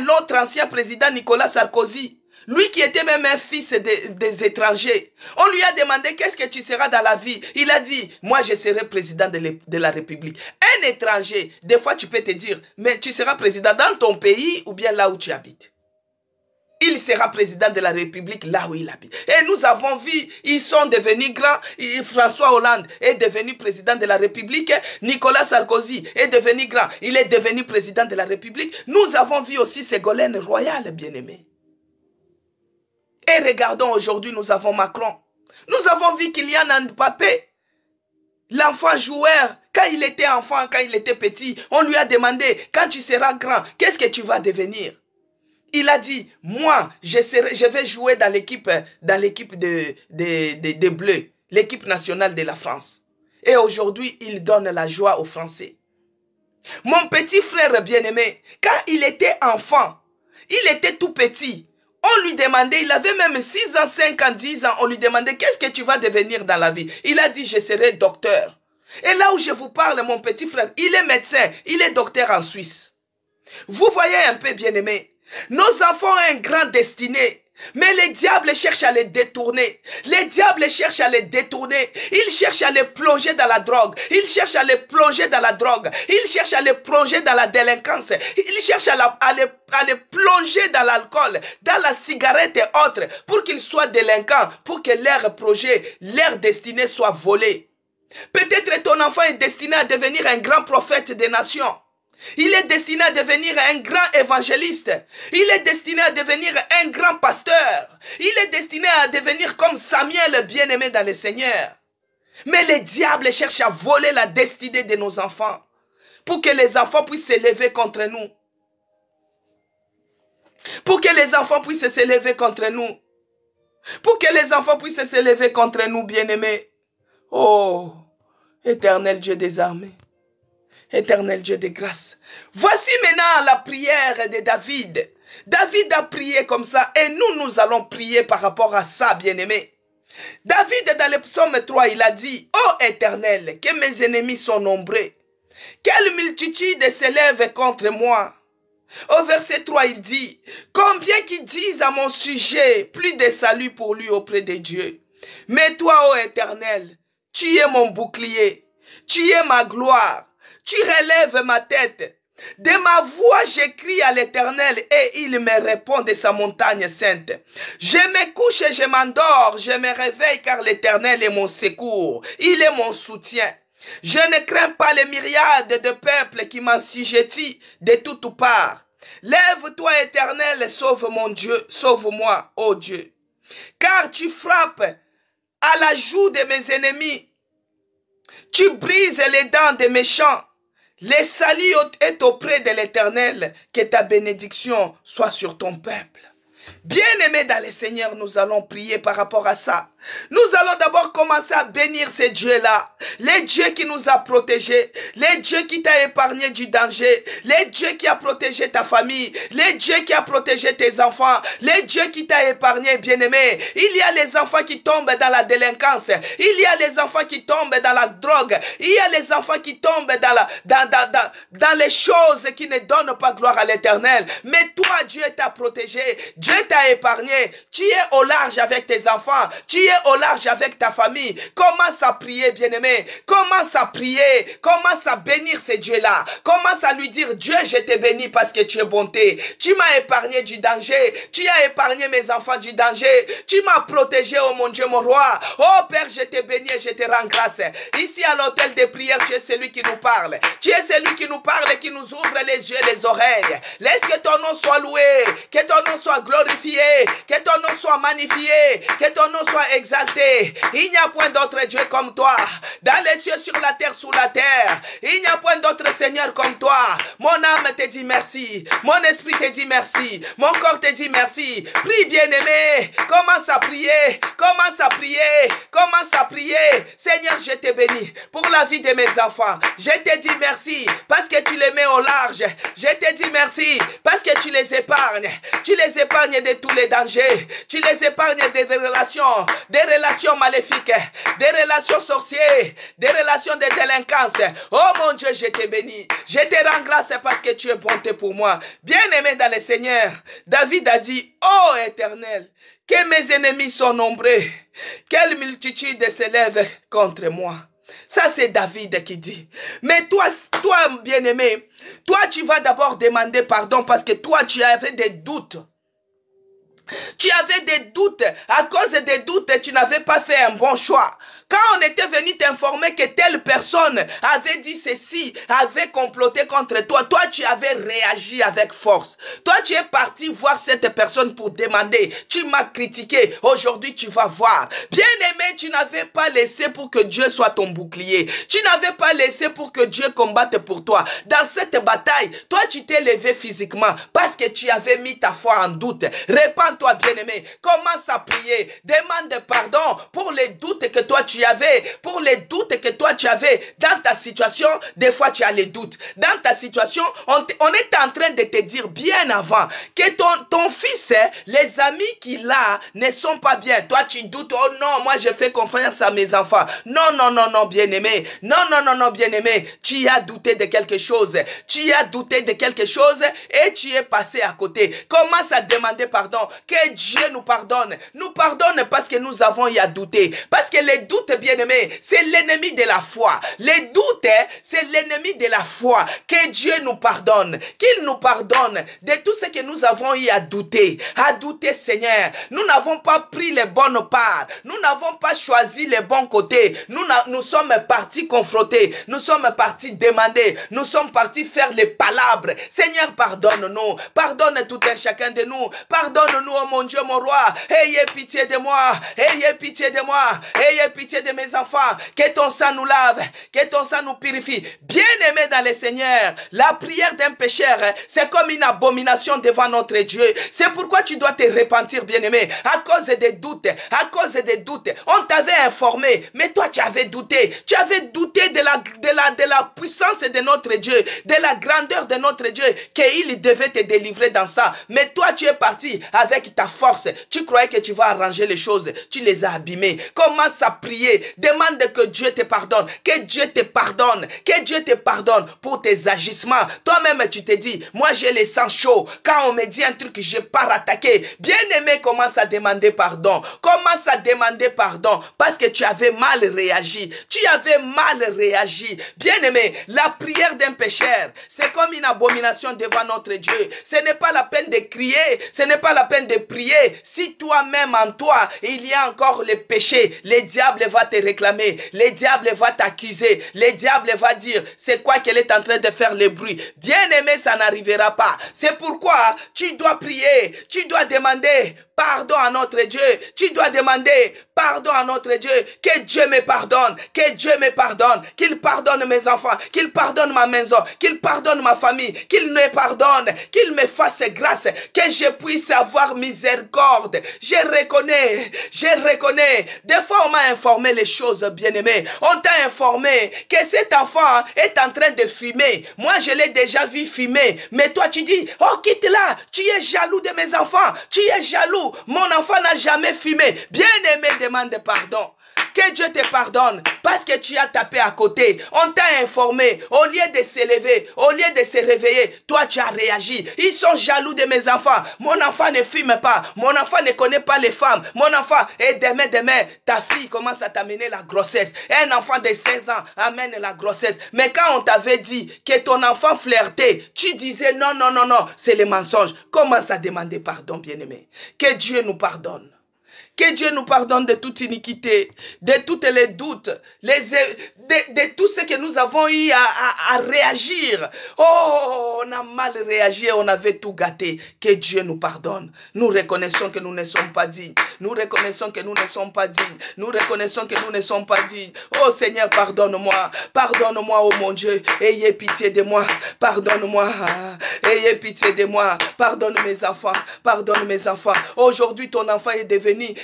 l'autre ancien président Nicolas Sarkozy, lui qui était même un fils des étrangers. On lui a demandé qu'est-ce que tu seras dans la vie. Il a dit, moi je serai président de la République. Un étranger, des fois tu peux te dire, mais tu seras président dans ton pays ou bien là où tu habites. Il sera président de la République là où il habite. Et nous avons vu, ils sont devenus grands. François Hollande est devenu président de la République. Nicolas Sarkozy est devenu grand. Il est devenu président de la République. Nous avons vu aussi Ségolène Royal, bien-aimé. Et regardons aujourd'hui, nous avons Macron. Nous avons vu Kylian Mbappé, l'enfant joueur. Quand il était enfant, quand il était petit, on lui a demandé, quand tu seras grand, qu'est-ce que tu vas devenir? Il a dit, moi, je vais jouer dans l'équipe des Bleus, l'équipe nationale de la France. Et aujourd'hui, il donne la joie aux Français. Mon petit frère bien-aimé, quand il était enfant, il était tout petit. On lui demandait, il avait même 6 ans, 5 ans, 10 ans, on lui demandait, qu'est-ce que tu vas devenir dans la vie? Il a dit, je serai docteur. Et là où je vous parle, mon petit frère, il est médecin, il est docteur en Suisse. Vous voyez un peu, bien-aimé, nos enfants ont un grand destiné. Mais les diables cherchent à les détourner. Les diables cherchent à les détourner. Ils cherchent à les plonger dans la drogue. Ils cherchent à les plonger dans la drogue. Ils cherchent à les plonger dans la délinquance. Ils cherchent à les plonger dans l'alcool, dans la cigarette et autres, pour qu'ils soient délinquants, pour que leur projet, leur destinée soit volée. Peut-être ton enfant est destiné à devenir un grand prophète des nations. Il est destiné à devenir un grand évangéliste. Il est destiné à devenir un grand pasteur. Il est destiné à devenir comme Samuel, bien-aimé dans le Seigneur. Mais les diables cherchent à voler la destinée de nos enfants pour que les enfants puissent s'élever contre nous. Pour que les enfants puissent s'élever contre nous. Pour que les enfants puissent s'élever contre nous, bien-aimés. Oh, éternel Dieu des armées. Éternel Dieu de grâce. Voici maintenant la prière de David. David a prié comme ça et nous allons prier par rapport à ça, bien-aimé. David, dans le psaume 3, il a dit, « Ô Éternel, que mes ennemis sont nombreux. Quelle multitude s'élève contre moi. » Au verset 3, il dit, « Combien qui disent à mon sujet, plus de salut pour lui auprès de Dieu. Mais toi, ô Éternel, tu es mon bouclier, tu es ma gloire. Tu relèves ma tête. De ma voix, j'écris à l'Éternel et il me répond de sa montagne sainte. Je me couche et je m'endors, je me réveille car l'Éternel est mon secours. Il est mon soutien. Je ne crains pas les myriades de peuples qui m'ensigettent de toutes parts. Lève-toi, Éternel, sauve mon Dieu, sauve-moi, ô Dieu. Car tu frappes à la joue de mes ennemis. Tu brises les dents des méchants. Le salut est auprès de l'Éternel, que ta bénédiction soit sur ton peuple. Bien-aimés dans le Seigneur, nous allons prier par rapport à ça. Nous allons d'abord commencer à bénir ces dieux-là. Les dieux qui nous a protégés. Les dieux qui t'a épargné du danger. Les dieux qui a protégé ta famille. Les dieux qui a protégé tes enfants. Les dieux qui t'a épargné, bien-aimé. Il y a les enfants qui tombent dans la délinquance. Il y a les enfants qui tombent dans la drogue. Il y a les enfants qui tombent dans les choses qui ne donnent pas gloire à l'Éternel. Mais toi, Dieu t'a protégé. Dieu t'a épargné. Tu es au large avec tes enfants. Tu es au large avec ta famille. Commence à prier, bien-aimé. Commence à prier. Commence à bénir ces dieux-là. Commence à lui dire, Dieu, je te bénis parce que tu es bonté. Tu m'as épargné du danger. Tu as épargné mes enfants du danger. Tu m'as protégé, oh mon Dieu, mon roi. Oh Père, je te bénis et je te rends grâce. Ici à l'hôtel de prière, tu es celui qui nous parle. Tu es celui qui nous parle et qui nous ouvre les yeux et les oreilles. Laisse que ton nom soit loué. Que ton nom soit glorifié. Que ton nom soit magnifié. Que ton nom soit exalté. Il n'y a point d'autre Dieu comme toi. Dans les cieux, sur la terre, sous la terre. Il n'y a point d'autre Seigneur comme toi. Mon âme te dit merci. Mon esprit te dit merci. Mon corps te dit merci. Prie, bien-aimé. Commence à prier. Commence à prier. Commence à prier. Seigneur, je te bénis pour la vie de mes enfants. Je te dis merci parce que tu les mets au large. Je te dis merci parce que tu les épargnes. Tu les épargnes de tous les dangers. Tu les épargnes des relations maléfiques, des relations sorcières, des relations de délinquance. Oh mon Dieu, je te bénis. Je te rends grâce parce que tu es bonté pour moi. Bien-aimé dans le Seigneur, David a dit, ô Éternel, que mes ennemis sont nombreux. Quelle multitude s'élève contre moi. Ça, c'est David qui dit. Mais toi bien-aimé, toi, tu vas d'abord demander pardon parce que toi, tu avais des doutes. Tu avais des doutes. À cause des doutes, tu n'avais pas fait un bon choix. Quand on était venu t'informer que telle personne avait dit ceci, avait comploté contre toi, toi tu avais réagi avec force. Toi tu es parti voir cette personne pour demander. Tu m'as critiqué. Aujourd'hui tu vas voir. Bien-aimé, tu n'avais pas laissé pour que Dieu soit ton bouclier. Tu n'avais pas laissé pour que Dieu combatte pour toi. Dans cette bataille, toi tu t'es levé physiquement parce que tu avais mis ta foi en doute. Répands-toi, bien-aimé. Commence à prier. Demande pardon pour les doutes que toi tu avais, pour les doutes que toi tu avais dans ta situation. Des fois tu as les doutes. Dans ta situation, on est en train de te dire bien avant que ton fils, les amis qu'il a ne sont pas bien. Toi tu doutes, oh non, moi je fais confiance à mes enfants. Non, non, non, non, bien-aimé. Non, non, non, non, bien-aimé. Tu as douté de quelque chose. Tu as douté de quelque chose et tu es passé à côté. Commence à demander pardon. Que Dieu nous pardonne. Nous pardonne parce que nous avons eu à douter. Parce que les doutes, bien-aimés, c'est l'ennemi de la foi. Les doutes, c'est l'ennemi de la foi. Que Dieu nous pardonne. Qu'il nous pardonne de tout ce que nous avons eu à douter. À douter, Seigneur. Nous n'avons pas pris les bonnes parts. Nous n'avons pas choisi les bons côtés. Nous sommes partis confronter. Nous sommes partis demander. Nous sommes partis faire les palabres. Seigneur, pardonne-nous. Pardonne tout un chacun de nous. Pardonne-nous, oh mon Dieu, mon roi. Ayez pitié de moi. Ayez pitié de moi. Ayez pitié de mes enfants. Que ton sang nous lave. Que ton sang nous purifie. Bien-aimés dans le Seigneur, la prière d'un pécheur, c'est comme une abomination devant notre Dieu. C'est pourquoi tu dois te repentir, bien-aimé. À cause des doutes. À cause des doutes. On t'avait informé. Mais toi, tu avais douté. Tu avais douté de la puissance de notre Dieu. De la grandeur de notre Dieu. Qu'il devait te délivrer dans ça. Mais toi, tu es parti avec ta force. Tu croyais que tu vas arranger les choses. Tu les as abîmées. Commence à prier. Demande que Dieu te pardonne. Que Dieu te pardonne. Que Dieu te pardonne pour tes agissements. Toi-même, tu te dis, moi j'ai les sangs chauds. Quand on me dit un truc, je pars attaquer. Bien-aimé, commence à demander pardon. Commence à demander pardon parce que tu avais mal réagi. Tu avais mal réagi. Bien-aimé, la prière d'un pécheur, c'est comme une abomination devant notre Dieu. Ce n'est pas la peine de crier. Ce n'est pas la peine de prier. Si toi-même en toi, il y a encore le péché, le diable va te réclamer. Le diable va t'accuser. Le diable va dire, c'est quoi qu'elle est en train de faire le bruit. Bien-aimé, ça n'arrivera pas. C'est pourquoi tu dois prier. Tu dois demander pardon à notre Dieu. Tu dois demander pardon à notre Dieu. Que Dieu me pardonne. Que Dieu me pardonne. Qu'il pardonne mes enfants. Qu'il pardonne ma maison. Qu'il pardonne ma famille. Qu'il me pardonne. Qu'il me fasse grâce. Que je puisse avoir miséricorde. Je reconnais. Des fois, on m'a informé les choses, bien-aimé. On t'a informé que cet enfant est en train de fumer. Moi, je l'ai déjà vu fumer. Mais toi, tu dis, oh, quitte-la. Tu es jaloux de mes enfants. Tu es jaloux. Mon enfant n'a jamais fumé. Bien-aimé, demande pardon. Que Dieu te pardonne parce que tu as tapé à côté. On t'a informé. Au lieu de se lever, au lieu de se réveiller, toi tu as réagi. Ils sont jaloux de mes enfants. Mon enfant ne fume pas. Mon enfant ne connaît pas les femmes. Mon enfant, et demain, ta fille commence à t'amener la grossesse. Un enfant de 16 ans amène la grossesse. Mais quand on t'avait dit que ton enfant flirtait, tu disais non, non, non, non, c'est le mensonge. Commence à demander pardon, bien-aimé. Que Dieu nous pardonne. Que Dieu nous pardonne de toute iniquité, de tous les doutes, de tout ce que nous avons eu à réagir. Oh, on a mal réagi, on avait tout gâté. Que Dieu nous pardonne. Nous reconnaissons que nous ne sommes pas dignes. Nous reconnaissons que nous ne sommes pas dignes. Nous reconnaissons que nous ne sommes pas dignes. Oh Seigneur, pardonne-moi. Pardonne-moi, oh mon Dieu. Ayez pitié de moi. Pardonne-moi. Ayez pitié de moi. Pardonne mes enfants. Pardonne mes enfants. Aujourd'hui, ton enfant est devenu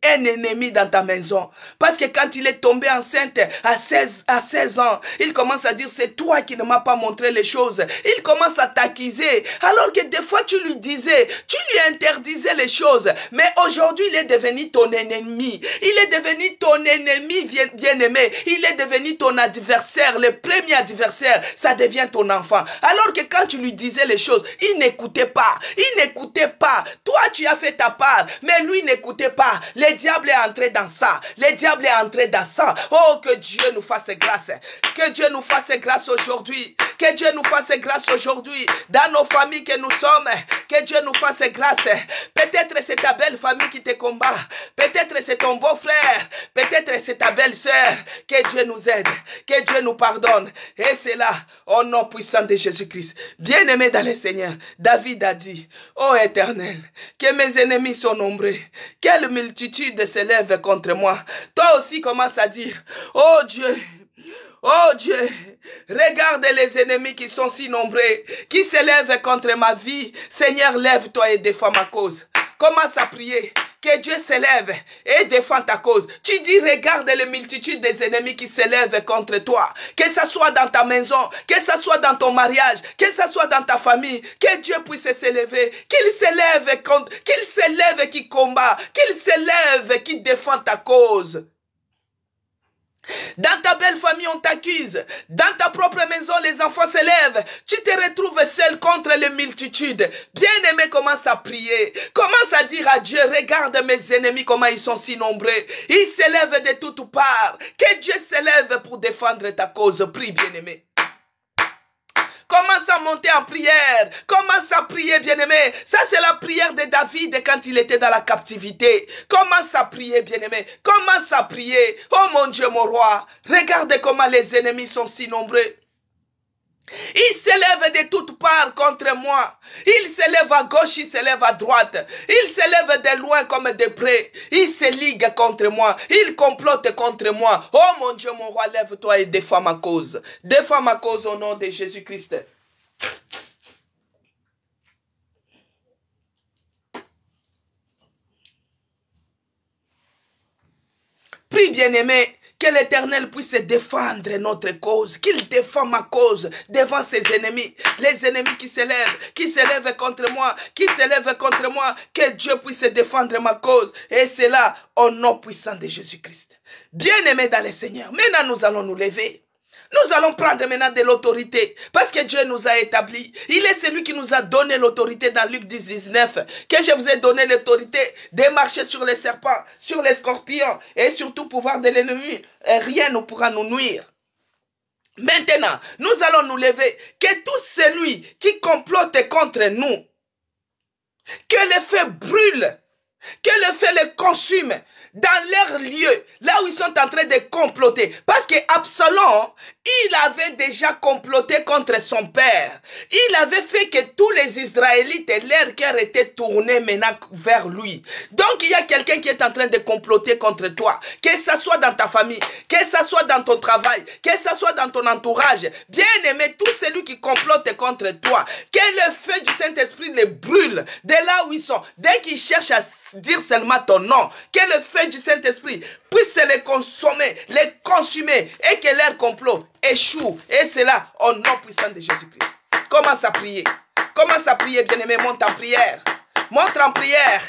un ennemi dans ta maison. Parce que quand il est tombé enceinte à 16 ans, il commence à dire c'est toi qui ne m'as pas montré les choses. Il commence à t'accuser. Alors que des fois tu lui disais, tu lui interdisais les choses. Mais aujourd'hui il est devenu ton ennemi. Il est devenu ton ennemi bien-aimé. Il est devenu ton adversaire. Le premier adversaire, ça devient ton enfant. Alors que quand tu lui disais les choses, il n'écoutait pas. Il n'écoutait pas. Toi tu as fait ta part. Mais lui n'écoutait pas. Le diable est entré dans ça. Le diable est entré dans ça. Oh, que Dieu nous fasse grâce. Que Dieu nous fasse grâce aujourd'hui. Que Dieu nous fasse grâce aujourd'hui. Dans nos familles que nous sommes. Que Dieu nous fasse grâce. Peut-être c'est ta belle famille qui te combat. Peut-être c'est ton beau-frère. Peut-être c'est ta belle-sœur. Que Dieu nous aide. Que Dieu nous pardonne. Et c'est là, au nom puissant de Jésus-Christ. Bien-aimé dans le Seigneur, David a dit, ô Éternel, que mes ennemis sont nombreux. Quelle multitude s'élève contre moi. Toi aussi commence à dire, oh Dieu, oh Dieu, regarde les ennemis qui sont si nombreux, qui s'élèvent contre ma vie. Seigneur, lève-toi et défends ma cause. Commence à prier. Que Dieu s'élève et défend ta cause. Tu dis, regarde les multitudes des ennemis qui s'élèvent contre toi. Que ce soit dans ta maison, que ce soit dans ton mariage, que ce soit dans ta famille. Que Dieu puisse s'élever. Qu'il s'élève qui combat. Qu'il s'élève qui défend ta cause. Dans ta belle famille, on t'accuse. Dans ta propre maison, les enfants s'élèvent. Tu te retrouves seul contre les multitudes. Bien-aimé, commence à prier. Commence à dire à Dieu, regarde mes ennemis, comment ils sont si nombreux. Ils s'élèvent de toutes parts. Que Dieu s'élève pour défendre ta cause. Prie, bien-aimé. Commence à monter en prière. Commence à prier, bien-aimé. Ça, c'est la prière de David quand il était dans la captivité. Commence à prier, bien-aimé. Commence à prier. Oh mon Dieu, mon roi. Regarde comment les ennemis sont si nombreux. Ils s'élèvent de toutes parts contre moi. Ils s'élèvent à gauche, ils s'élèvent à droite. Ils s'élèvent de loin comme de près. Ils se liguent contre moi. Ils complotent contre moi. Oh mon Dieu, mon roi, lève-toi et défends ma cause. Défends ma cause au nom de Jésus-Christ. Prie, bien-aimé, que l'Éternel puisse défendre notre cause, qu'il défend ma cause devant ses ennemis, les ennemis qui s'élèvent contre moi, que Dieu puisse défendre ma cause. Et c'est là, au nom puissant de Jésus-Christ. Bien-aimé dans le Seigneur, maintenant nous allons nous lever. Nous allons prendre maintenant de l'autorité parce que Dieu nous a établis. Il est celui qui nous a donné l'autorité dans Luc 10, 19. Que je vous ai donné l'autorité de marcher sur les serpents, sur les scorpions et sur tout pouvoir de l'ennemi. Rien ne pourra nous nuire. Maintenant, nous allons nous lever. Que tout celui qui complote contre nous, que le feu brûle, que le feu les consume dans leur lieu, là où ils sont en train de comploter. Parce que Absalom, il avait déjà comploté contre son père. Il avait fait que tous les Israélites, leur cœur était tourné maintenant vers lui. Donc il y a quelqu'un qui est en train de comploter contre toi. Que ce soit dans ta famille, que ce soit dans ton travail, que ce soit dans ton entourage. Bien aimé, tout celui qui complote contre toi, que le feu du Saint-Esprit les brûle de là où ils sont. Dès qu'ils cherchent à dire seulement ton nom, que le feu du Saint-Esprit puisse les consommer, les consumer et que leur complot échoue. Et c'est là, au nom puissant de Jésus-Christ. Commence à prier. Commence à prier, bien-aimé. Monte en prière. Monte en prière.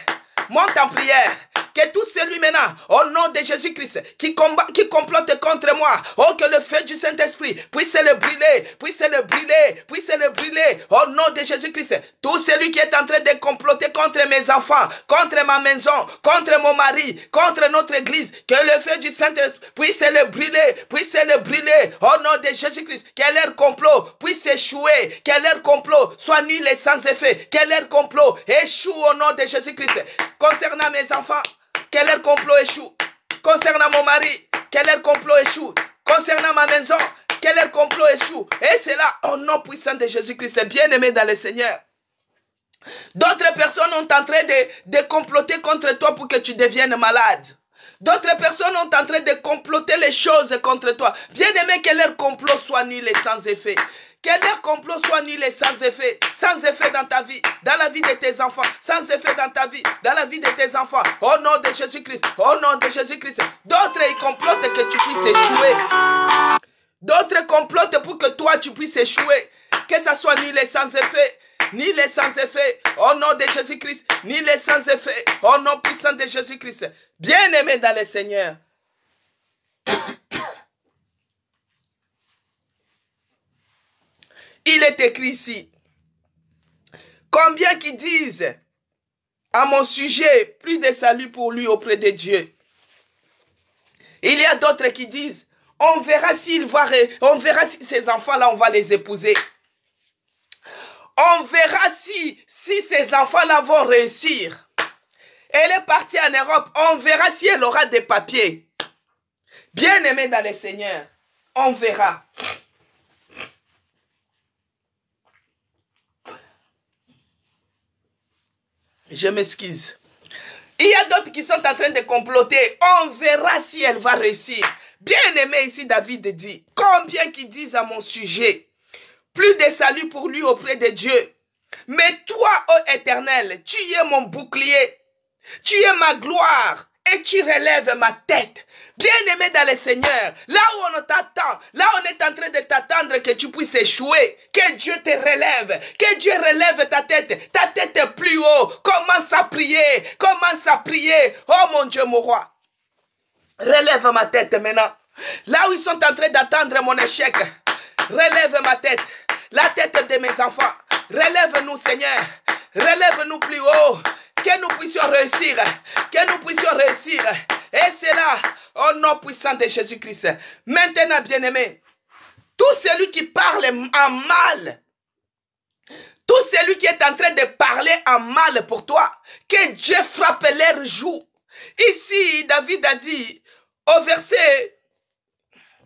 Monte en prière. Que tout celui maintenant, au nom de Jésus-Christ, qui complote contre moi, oh, que le feu du Saint-Esprit puisse le brûler, puisse le brûler, puisse le brûler, au nom de Jésus-Christ. Tout celui qui est en train de comploter contre mes enfants, contre ma maison, contre mon mari, contre notre église, que le feu du Saint-Esprit puisse le brûler, au nom de Jésus-Christ. Que leur complot puisse échouer, que leur complot soit nul et sans effet, que leur complot échoue au nom de Jésus-Christ. Concernant mes enfants, que leur complot échoue. Concernant mon mari, que leur complot échoue. Concernant ma maison, que leur complot échoue. Et c'est là, au nom puissant de Jésus-Christ, bien-aimé dans le Seigneur. D'autres personnes sont en train de comploter contre toi pour que tu deviennes malade. D'autres personnes sont en train de comploter les choses contre toi. Bien-aimé, que leur complot soit nul et sans effet. Que leur complot soit nul et sans effet dans ta vie, dans la vie de tes enfants, sans effet dans ta vie, dans la vie de tes enfants, au nom de Jésus-Christ, au nom de Jésus-Christ. D'autres, ils complotent que tu puisses échouer. D'autres complotent pour que toi, tu puisses échouer. Que ça soit nul et sans effet, nul et sans effet, au nom de Jésus-Christ, nul et sans effet, au nom puissant de Jésus-Christ. Bien-aimé dans le Seigneur. Il est écrit ici, combien qui disent à mon sujet, plus de salut pour lui auprès de Dieu. Il y a d'autres qui disent, on verra si ces enfants-là, on va les épouser. On verra si ces enfants-là vont réussir. Elle est partie en Europe. On verra si elle aura des papiers. Bien-aimée dans le Seigneur, on verra. Je m'excuse. Il y a d'autres qui sont en train de comploter. On verra si elle va réussir. Bien-aimé ici, David dit, combien qui disent à mon sujet, plus de salut pour lui auprès de Dieu. Mais toi, ô Éternel, tu es mon bouclier, tu es ma gloire et tu relèves ma tête. Bien-aimé dans le Seigneur, là où on t'attend, là où on est en train de t'attendre que tu puisses échouer, que Dieu te relève, que Dieu relève ta tête plus haut, commence à prier, oh mon Dieu, mon roi, relève ma tête maintenant, là où ils sont en train d'attendre mon échec, relève ma tête, la tête de mes enfants, relève-nous Seigneur, relève-nous plus haut, que nous puissions réussir, et c'est là, au nom puissant de Jésus-Christ. Maintenant, bien-aimé, tout celui qui parle en mal, tout celui qui est en train de parler en mal pour toi, que Dieu frappe leurs joues. Ici, David a dit, au verset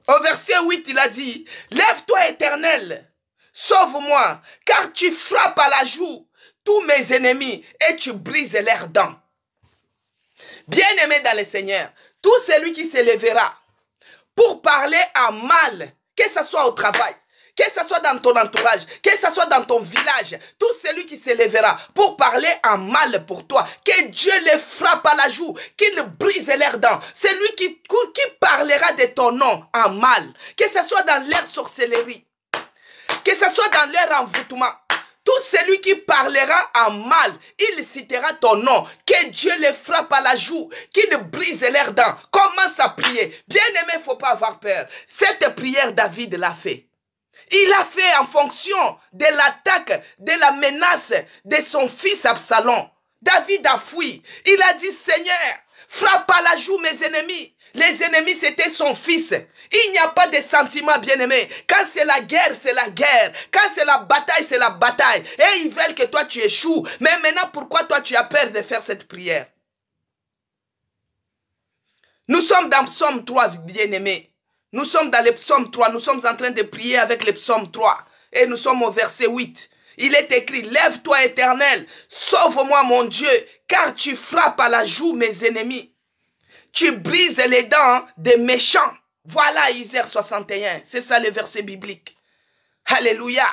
8, il a dit, lève-toi Éternel, sauve-moi, car tu frappes à la joue tous mes ennemis et tu brises leurs dents. Bien-aimé dans le Seigneur, tout celui qui se lèvera pour parler en mal, que ce soit au travail, que ce soit dans ton entourage, que ce soit dans ton village, tout celui qui se lèvera pour parler en mal pour toi, que Dieu les frappe à la joue, qu'il brise leurs dents. Celui qui parlera de ton nom en mal, que ce soit dans leur sorcellerie, que ce soit dans leur envoûtement, tout celui qui parlera en mal, il citera ton nom, que Dieu les frappe à la joue, qu'il brise leurs dents. Commence à prier. Bien-aimé, il ne faut pas avoir peur. Cette prière, David l'a fait. Il l'a fait en fonction de l'attaque, de la menace de son fils Absalom. David a fui. Il a dit, Seigneur, frappe à la joue mes ennemis. Les ennemis, c'était son fils. Il n'y a pas de sentiment, bien-aimé. Quand c'est la guerre, c'est la guerre. Quand c'est la bataille, c'est la bataille. Et ils veulent que toi, tu échoues. Mais maintenant, pourquoi toi, tu as peur de faire cette prière? Nous sommes dans Psaume 3, bien-aimé. Nous sommes dans le Psaume 3. Nous sommes en train de prier avec le Psaume 3. Et nous sommes au verset 8. Il est écrit, lève-toi Éternel, sauve-moi mon Dieu, car tu frappes à la joue mes ennemis. Tu brises les dents des méchants. Voilà Isaïe 61. C'est ça le verset biblique. Alléluia.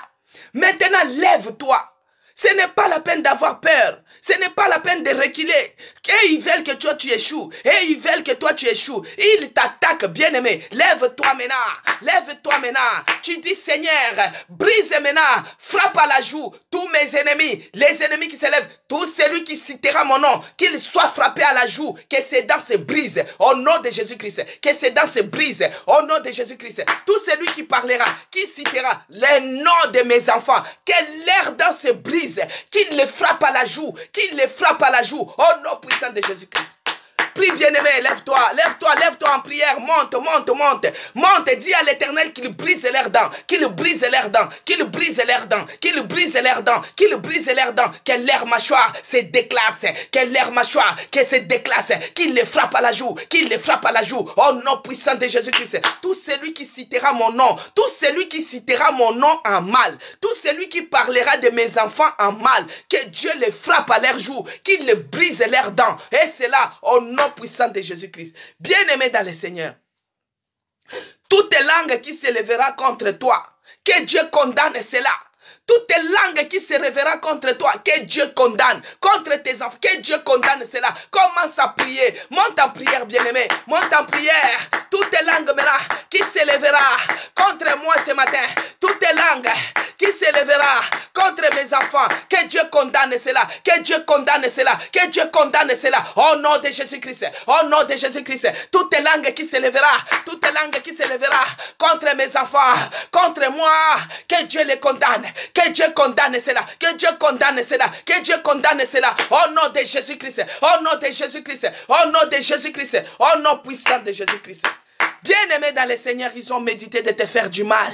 Maintenant, lève-toi. Ce n'est pas la peine d'avoir peur. Ce n'est pas la peine de reculer. Et ils veulent que toi tu échoues. Et ils veulent que toi tu échoues. Ils t'attaquent, bien-aimé. Lève-toi maintenant. Lève-toi maintenant. Tu dis, Seigneur, brise maintenant. Frappe à la joue tous mes ennemis. Les ennemis qui se lèvent. Tout celui qui citera mon nom, qu'il soit frappé à la joue. Que ses dents se brisent. Au nom de Jésus-Christ. Que ses dents se brisent. Au nom de Jésus-Christ. Tout celui qui parlera, qui citera les noms de mes enfants. Que leurs dents se brisent. Qu'il les frappe à la joue, qu'il les frappe à la joue, au nom puissant de Jésus-Christ. Prie, bien-aimé, lève-toi, lève-toi, lève-toi en prière, monte, monte, monte, monte, dis à l'Éternel qu'il brise leurs dents, qu'il brise leurs dents, qu'il brise leurs dents, qu'il brise leurs dents, qu'il brise leurs dents, que leur mâchoire se déclasse, que leur mâchoire que se déclasse, qu'il les frappe à la joue, qu'il les frappe à la joue, au nom puissant de Jésus-Christ. Tout celui qui citera mon nom, tout celui qui citera mon nom en mal, tout celui qui parlera de mes enfants en mal, que Dieu les frappe à leurs joues, qu'il les brise leurs dents, et c'est là, au nom puissant de Jésus-Christ. Bien-aimé dans le Seigneur, toute langue qui se lèvera contre toi, que Dieu condamne cela. Toute langue qui se révérera contre toi, que Dieu condamne, contre tes enfants, que Dieu condamne cela. Commence à prier, monte en prière, bien-aimé, monte en prière. Toute langue maintenant qui se lèvera contre moi ce matin, toute langue qui se lèvera contre mes enfants, que Dieu condamne cela, que Dieu condamne cela, que Dieu condamne cela, au nom de Jésus-Christ, au nom de Jésus-Christ. Toute langue qui se lèvera, toute langue qui se lèvera contre mes enfants, contre moi, que Dieu les condamne. Que Dieu condamne cela, que Dieu condamne cela, que Dieu condamne cela, au nom de Jésus-Christ, au nom de Jésus-Christ, au nom de Jésus-Christ, au nom puissant de Jésus-Christ. Bien-aimés dans le Seigneur, ils ont médité de te faire du mal.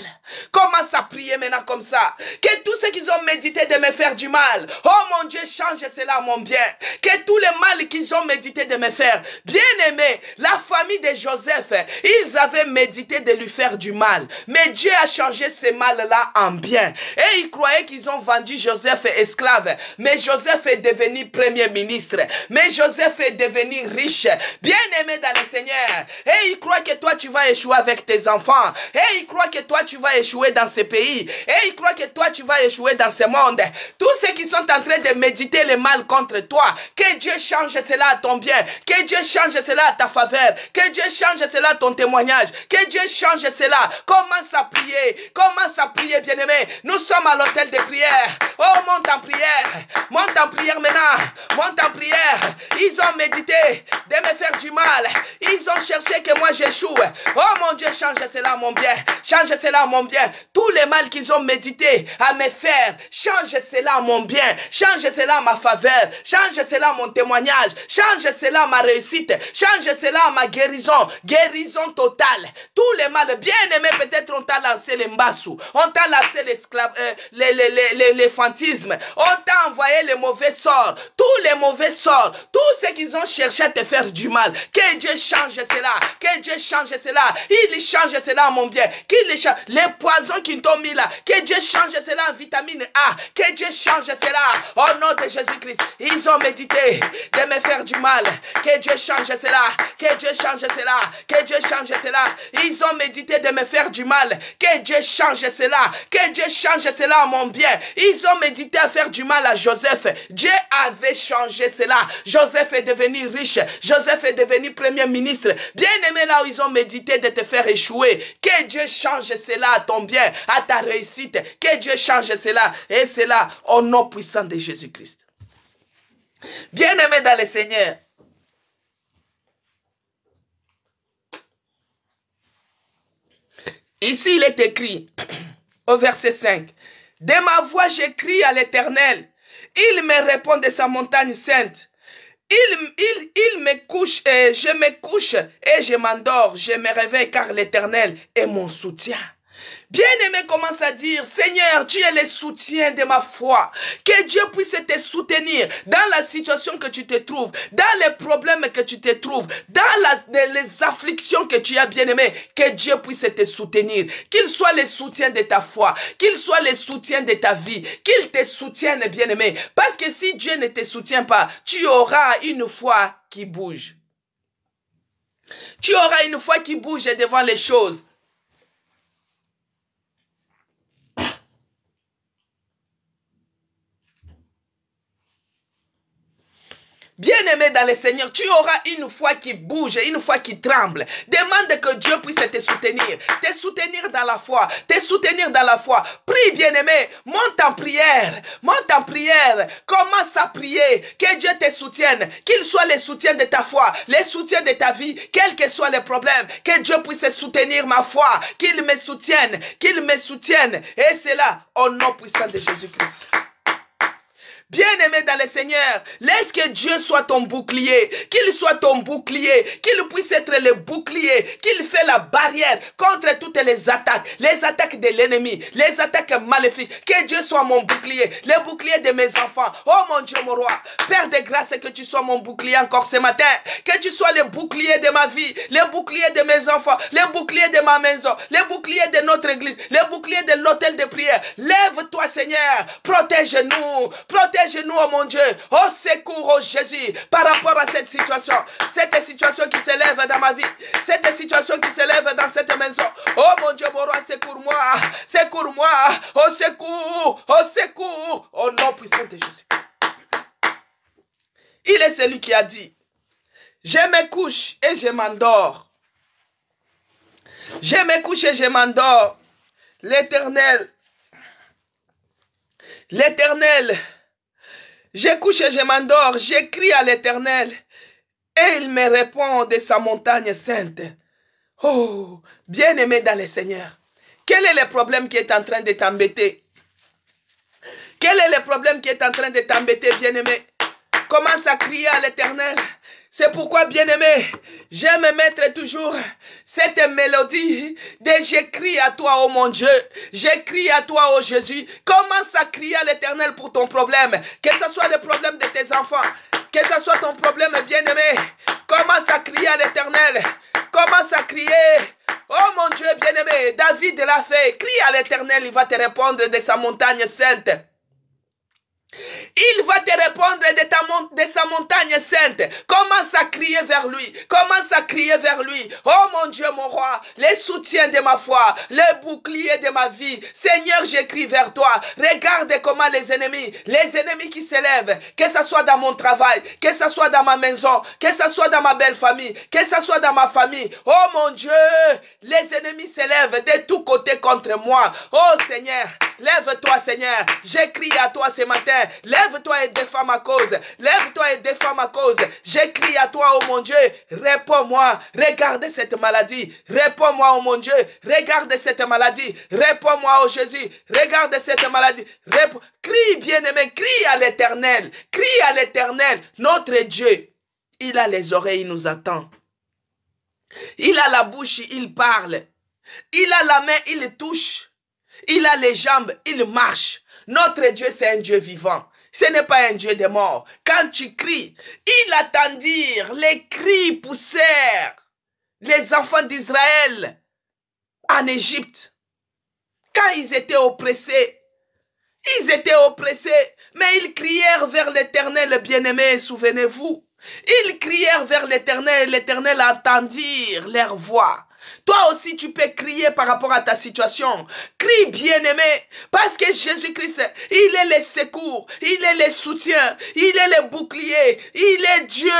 Commence à prier maintenant comme ça. Que tous ceux qui ont médité de me faire du mal, oh mon Dieu, change cela mon bien. Que tous les mal qu'ils ont médité de me faire, bien-aimés, la famille de Joseph, ils avaient médité de lui faire du mal. Mais Dieu a changé ce mal-là en bien. Et ils croyaient qu'ils ont vendu Joseph esclave. Mais Joseph est devenu premier ministre. Mais Joseph est devenu riche. Bien-aimé dans le Seigneur. Et ils croient que toi tu vas échouer avec tes enfants. Et ils croient que toi tu vas échouer dans ce pays. Et ils croient que toi tu vas échouer dans ce monde. Tous ceux qui sont en train de méditer le mal contre toi, que Dieu change cela à ton bien. Que Dieu change cela à ta faveur. Que Dieu change cela à ton témoignage. Que Dieu change cela. Commence à prier. Commence à prier, bien-aimé. Nous sommes à l'hôtel de prière. Oh, monte en prière. Monte en prière maintenant. Monte en prière. Ils ont médité de me faire du mal. Ils ont cherché que moi j'échoue. Oh mon Dieu, change cela mon bien. Change cela mon bien. Tous les mal qu'ils ont médité à me faire, change cela mon bien. Change cela ma faveur. Change cela mon témoignage. Change cela ma réussite. Change cela ma guérison. Guérison totale. Tous les mal bien aimés, peut-être on t'a lancé les mbassou. On t'a lancé l'éphantisme. On t'a envoyé les mauvais sorts. Tous les mauvais sorts. Tous ceux qui ont cherché à te faire du mal. Que Dieu change cela. Que Dieu change cela. Il change cela mon bien. Qu'il change. Les poisons qu'ils t'ont mis là. Que Dieu change cela en vitamine A. Que Dieu change cela. Au nom de Jésus-Christ. Ils ont médité de me faire du mal. Que Dieu change cela. Que Dieu change cela. Que Dieu change cela. Ils ont médité de me faire du mal. Que Dieu change cela. Que Dieu change cela à mon bien. Ils ont médité à faire du mal à Joseph. Dieu avait changé cela. Joseph est devenu riche. Joseph est devenu premier ministre. Bien aimé là où ils ont médité de te faire échouer. Que Dieu change cela à ton bien, à ta réussite. Que Dieu change cela. Et cela au nom puissant de Jésus-Christ. Bien aimé dans le Seigneur. Ici, il est écrit, au verset 5, « De ma voix, j'écris à l'Éternel. Il me répond de sa montagne sainte. Il me couche et je me couche et je m'endors. Je me réveille car l'Éternel est mon soutien. » Bien-aimé commence à dire, Seigneur, tu es le soutien de ma foi. Que Dieu puisse te soutenir dans la situation que tu te trouves, dans les problèmes que tu te trouves, dans les afflictions que tu as, bien-aimé. Que Dieu puisse te soutenir. Qu'il soit le soutien de ta foi, qu'il soit le soutien de ta vie, qu'il te soutienne, bien-aimé. Parce que si Dieu ne te soutient pas, tu auras une foi qui bouge. Tu auras une foi qui bouge devant les choses. Bien-aimé dans le Seigneur, tu auras une foi qui bouge, une foi qui tremble. Demande que Dieu puisse te soutenir dans la foi, te soutenir dans la foi. Prie, bien-aimé, monte en prière, commence à prier, que Dieu te soutienne, qu'il soit le soutien de ta foi, le soutien de ta vie, quels que soient les problèmes, que Dieu puisse soutenir ma foi, qu'il me soutienne, et c'est là, au nom puissant de Jésus-Christ. Bien-aimé dans le Seigneur, laisse que Dieu soit ton bouclier, qu'il soit ton bouclier, qu'il puisse être le bouclier, qu'il fait la barrière contre toutes les attaques de l'ennemi, les attaques maléfiques. Que Dieu soit mon bouclier, le bouclier de mes enfants. Oh mon Dieu, mon roi, Père de grâce, que tu sois mon bouclier encore ce matin, que tu sois le bouclier de ma vie, le bouclier de mes enfants, le bouclier de ma maison, le bouclier de notre église, le bouclier de l'hôtel de prière. Lève-toi, Seigneur, protège-nous, oh mon Dieu, au secours, oh Jésus, par rapport à cette situation qui s'élève dans ma vie, cette situation qui s'élève dans cette maison. Oh mon Dieu, mon roi, secours-moi, au secours, au nom puissant de Jésus. Il est celui qui a dit, je me couche et je m'endors. Je me couche et je m'endors. L'Éternel, je couche et je m'endors, j'écris à l'Éternel et il me répond de sa montagne sainte. Oh, bien-aimé dans le Seigneur, quel est le problème qui est en train de t'embêter? Quel est le problème qui est en train de t'embêter, bien-aimé? Commence à crier à l'Éternel. C'est pourquoi, bien-aimé, j'aime mettre toujours cette mélodie de j'écris à toi, oh mon Dieu, j'écris à toi, oh Jésus. Commence à crier à l'Éternel pour ton problème, que ce soit le problème de tes enfants, que ce soit ton problème, bien-aimé. Commence à crier à l'Éternel, commence à crier. Oh mon Dieu, bien-aimé, David l'a fait, crie à l'Éternel, il va te répondre de sa montagne sainte. Il va te répondre de sa montagne sainte. Commence à crier vers lui. Commence à crier vers lui. Oh mon Dieu, mon roi, les soutiens de ma foi, les boucliers de ma vie. Seigneur, j'écris vers toi. Regarde comment les ennemis qui s'élèvent, que ce soit dans mon travail, que ce soit dans ma maison, que ce soit dans ma belle famille, que ce soit dans ma famille. Oh mon Dieu, les ennemis s'élèvent de tous côtés contre moi. Oh Seigneur, lève-toi Seigneur. J'écris à toi ce matin. Lève-toi et défends ma cause. Lève-toi et défends ma cause. J'écris à toi, oh mon Dieu. Réponds-moi. Regarde cette maladie. Réponds-moi, oh mon Dieu. Regarde cette maladie. Réponds-moi, oh Jésus. Regarde cette maladie. Crie, bien-aimé. Crie à l'Éternel. Crie à l'Éternel. Notre Dieu, il a les oreilles, il nous attend. Il a la bouche, il parle. Il a la main, il touche. Il a les jambes, il marche. Notre Dieu, c'est un Dieu vivant. Ce n'est pas un Dieu de mort. Quand tu cries, il attendirent, les cris poussèrent les enfants d'Israël en Égypte. Quand ils étaient oppressés, mais ils crièrent vers l'Éternel, bien-aimé, souvenez-vous. Ils crièrent vers l'Éternel, l'Éternel entendit leur voix. Toi aussi, tu peux crier par rapport à ta situation. Crie, bien-aimé, parce que Jésus-Christ, il est le secours, il est le soutien, il est le bouclier, il est Dieu.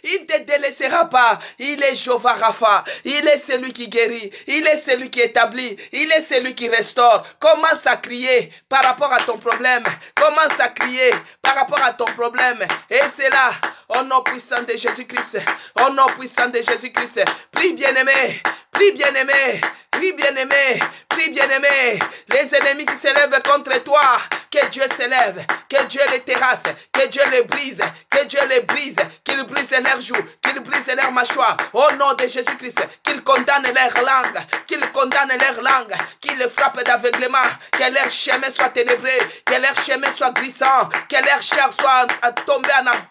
Il ne te délaissera pas. Il est Jéhovah Rapha, il est celui qui guérit, il est celui qui établit, il est celui qui restaure. Commence à crier par rapport à ton problème. Commence à crier par rapport à ton problème. Et c'est là, au nom puissant de Jésus-Christ, au nom puissant de Jésus-Christ, prie, bien-aimé. Prie bien-aimé, prie bien-aimé, prie bien-aimé. Les ennemis qui s'élèvent contre toi, que Dieu s'élève, que Dieu les terrasse, que Dieu les brise, que Dieu les brise, qu'il brise leurs joues, qu'il brise leurs mâchoires. Au nom de Jésus-Christ, qu'il condamne leur langue, qu'il les frappe d'aveuglement, que leur chemin soit ténébré, que leur chemin soit glissant, que leur chair soit tombée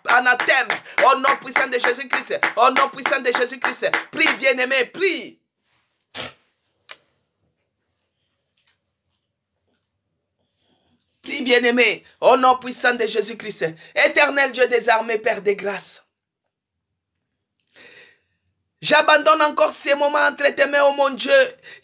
en anathème. Au nom puissant de Jésus-Christ, au nom puissant de Jésus-Christ, prie bien-aimé, prie. Prie bien-aimé, au nom puissant de Jésus-Christ, éternel Dieu des armées, Père des grâces. J'abandonne encore ces moments entre tes mains, oh mon Dieu.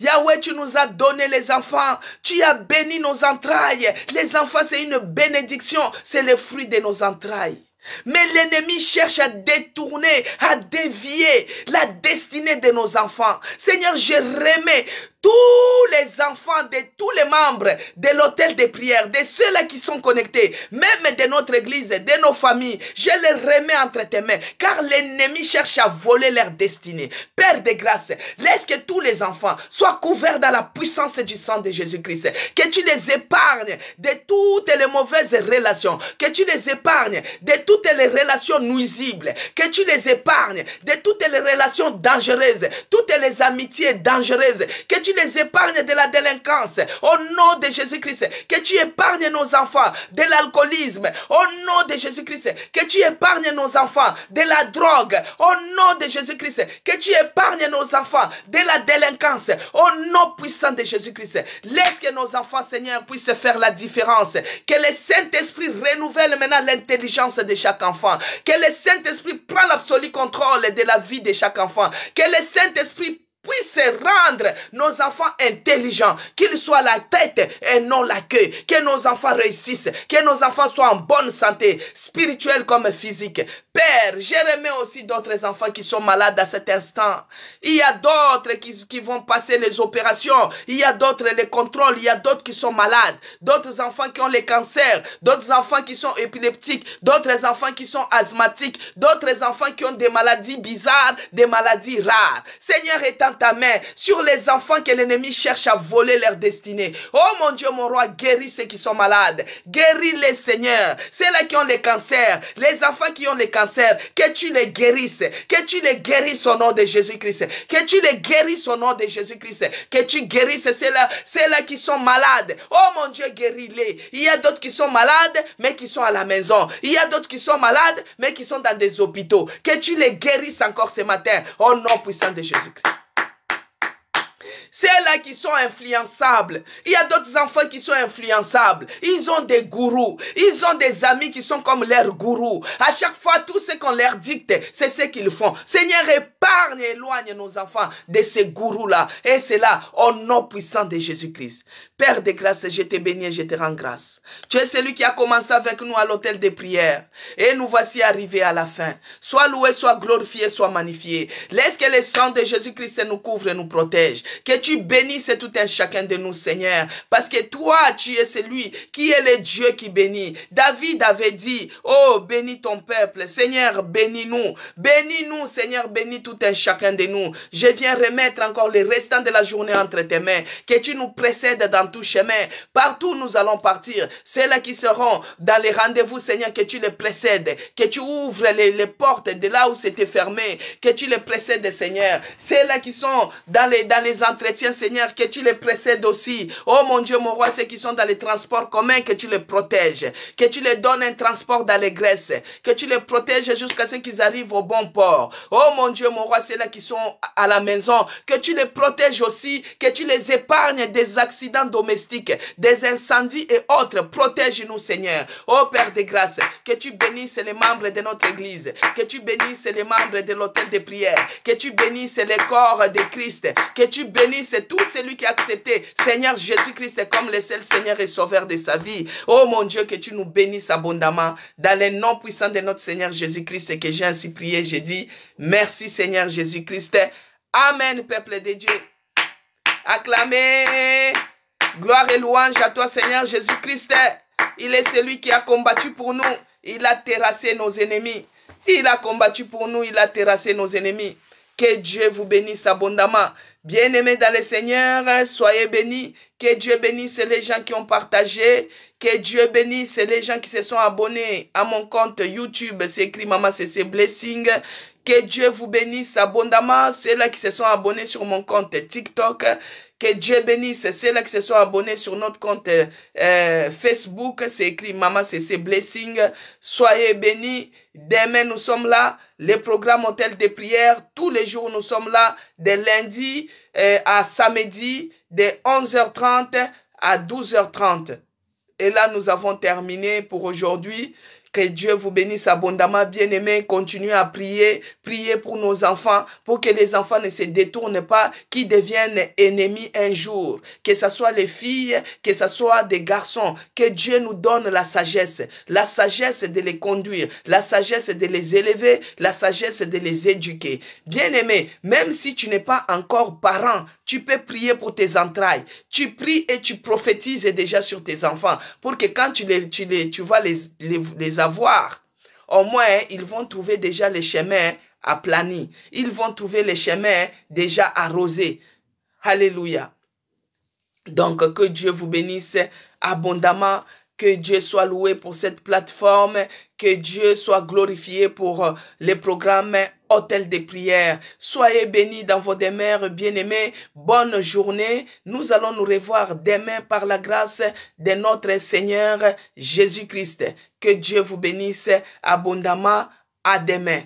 Yahweh, tu nous as donné les enfants. Tu as béni nos entrailles. Les enfants, c'est une bénédiction. C'est le fruit de nos entrailles. Mais l'ennemi cherche à détourner, à dévier la destinée de nos enfants. Seigneur, je remets tous les enfants de tous les membres de l'hôtel de prière, de ceux-là qui sont connectés, même de notre église, de nos familles, je les remets entre tes mains, car l'ennemi cherche à voler leur destinée. Père de grâce, laisse que tous les enfants soient couverts dans la puissance du sang de Jésus-Christ, que tu les épargnes de toutes les mauvaises relations, que tu les épargnes de toutes les relations nuisibles, que tu les épargnes de toutes les relations dangereuses, toutes les amitiés dangereuses, que tu les épargnes de la délinquance, au nom de Jésus-Christ, que tu épargnes nos enfants de l'alcoolisme, au nom de Jésus-Christ, que tu épargnes nos enfants de la drogue, au nom de Jésus-Christ, que tu épargnes nos enfants de la délinquance, au nom puissant de Jésus-Christ. Laisse que nos enfants, Seigneur, puissent faire la différence, que le Saint-Esprit renouvelle maintenant l'intelligence de chaque enfant, que le Saint-Esprit prenne l'absolu contrôle de la vie de chaque enfant, que le Saint-Esprit puisse rendre nos enfants intelligents, qu'ils soient la tête et non la queue, que nos enfants réussissent, que nos enfants soient en bonne santé, spirituelle comme physique. Père, je remets aussi d'autres enfants qui sont malades à cet instant. Il y a d'autres qui vont passer les opérations, il y a d'autres les contrôles, il y a d'autres qui sont malades, d'autres enfants qui ont les cancers, d'autres enfants qui sont épileptiques, d'autres enfants qui sont asthmatiques, d'autres enfants qui ont des maladies bizarres, des maladies rares. Seigneur, étends dans ta main sur les enfants que l'ennemi cherche à voler leur destinée. Oh mon Dieu, mon roi, guéris ceux qui sont malades. Guéris les Seigneurs. Ceux-là qui ont les cancers, les enfants qui ont les cancers, que tu les guérisses. Que tu les guérisses au nom de Jésus-Christ. Que tu les guérisses au nom de Jésus-Christ. Que tu guérisses ceux-là qui sont malades. Oh mon Dieu, guéris-les. Il y a d'autres qui sont malades, mais qui sont à la maison. Il y a d'autres qui sont malades, mais qui sont dans des hôpitaux. Que tu les guérisses encore ce matin, au nom puissant de Jésus-Christ. Ceux-là qui sont influençables. Il y a d'autres enfants qui sont influençables. Ils ont des gourous. Ils ont des amis qui sont comme leurs gourous. À chaque fois, tout ce qu'on leur dicte, c'est ce qu'ils font. Seigneur, épargne et éloigne nos enfants de ces gourous-là. Et c'est là, au nom puissant de Jésus-Christ. Père de grâce, je te bénis et je te rends grâce. Tu es celui qui a commencé avec nous à l'hôtel des prières. Et nous voici arrivés à la fin. Sois loué, sois glorifié, sois magnifié. Laisse que le sang de Jésus-Christ nous couvre et nous protège. Que tu bénisses tout un chacun de nous, Seigneur. Parce que toi, tu es celui qui est le Dieu qui bénit. David avait dit, oh, bénis ton peuple. Seigneur, bénis-nous. Bénis-nous, Seigneur, bénis tout un chacun de nous. Je viens remettre encore les restants de la journée entre tes mains. Que tu nous précèdes dans tout chemin. Partout nous allons partir. Ceux-là qui seront dans les rendez-vous, Seigneur, que tu les précèdes. Que tu ouvres les portes de là où c'était fermé. Que tu les précèdes, Seigneur. Ceux-là qui sont dans les entretiens, Seigneur, que tu les précèdes aussi. Oh mon Dieu, mon roi, ceux qui sont dans les transports communs, que tu les protèges. Que tu les donnes un transport d'allégresse. Que tu les protèges jusqu'à ce qu'ils arrivent au bon port. Oh mon Dieu, mon roi, ceux-là qui sont à la maison, que tu les protèges aussi. Que tu les épargnes des accidents domestiques, des incendies et autres. Protège-nous, Seigneur. Oh Père de grâce, que tu bénisses les membres de notre église. Que tu bénisses les membres de l'hôtel de prière. Que tu bénisses les corps de Christ. Que tu bénisses tout celui qui a accepté Seigneur Jésus-Christ comme le seul Seigneur et Sauveur de sa vie. Oh mon Dieu, que tu nous bénisses abondamment dans le nom puissant de notre Seigneur Jésus-Christ et que j'ai ainsi prié. J'ai dit merci Seigneur Jésus-Christ. Amen, peuple de Dieu. Acclamez. Gloire et louange à toi Seigneur Jésus-Christ. Il est celui qui a combattu pour nous. Il a terrassé nos ennemis. Il a combattu pour nous. Il a terrassé nos ennemis. Que Dieu vous bénisse abondamment. Bien-aimés dans le Seigneur, soyez bénis. Que Dieu bénisse les gens qui ont partagé. Que Dieu bénisse les gens qui se sont abonnés à mon compte YouTube. C'est écrit Maman CC Blessing. Que Dieu vous bénisse abondamment. Ceux-là qui se sont abonnés sur mon compte TikTok. Que Dieu bénisse ceux-là qui se sont abonnés sur notre compte Facebook. C'est écrit Maman CC Blessing. Soyez bénis. Demain, nous sommes là. Les programmes hôtel de prière. Tous les jours, nous sommes là. De lundi à samedi. De 11h30 à 12h30. Et là, nous avons terminé pour aujourd'hui. Que Dieu vous bénisse abondamment, bien-aimés. Continuez à prier. Priez pour nos enfants, pour que les enfants ne se détournent pas, qu'ils deviennent ennemis un jour. Que ce soit les filles, que ce soit des garçons. Que Dieu nous donne la sagesse. La sagesse de les conduire. La sagesse de les élever. La sagesse de les éduquer. Bien-aimés, même si tu n'es pas encore parent, tu peux prier pour tes entrailles. Tu pries et tu prophétises déjà sur tes enfants. Pour que quand tu vas les avoir, au moins, ils vont trouver déjà les chemins aplanis. Ils vont trouver les chemins déjà arrosés. Alléluia. Donc, que Dieu vous bénisse abondamment. Que Dieu soit loué pour cette plateforme. Que Dieu soit glorifié pour les programmes hôtel de prière. Soyez bénis dans vos demeures, bien-aimés. Bonne journée. Nous allons nous revoir demain par la grâce de notre Seigneur Jésus-Christ. Que Dieu vous bénisse abondamment. À demain.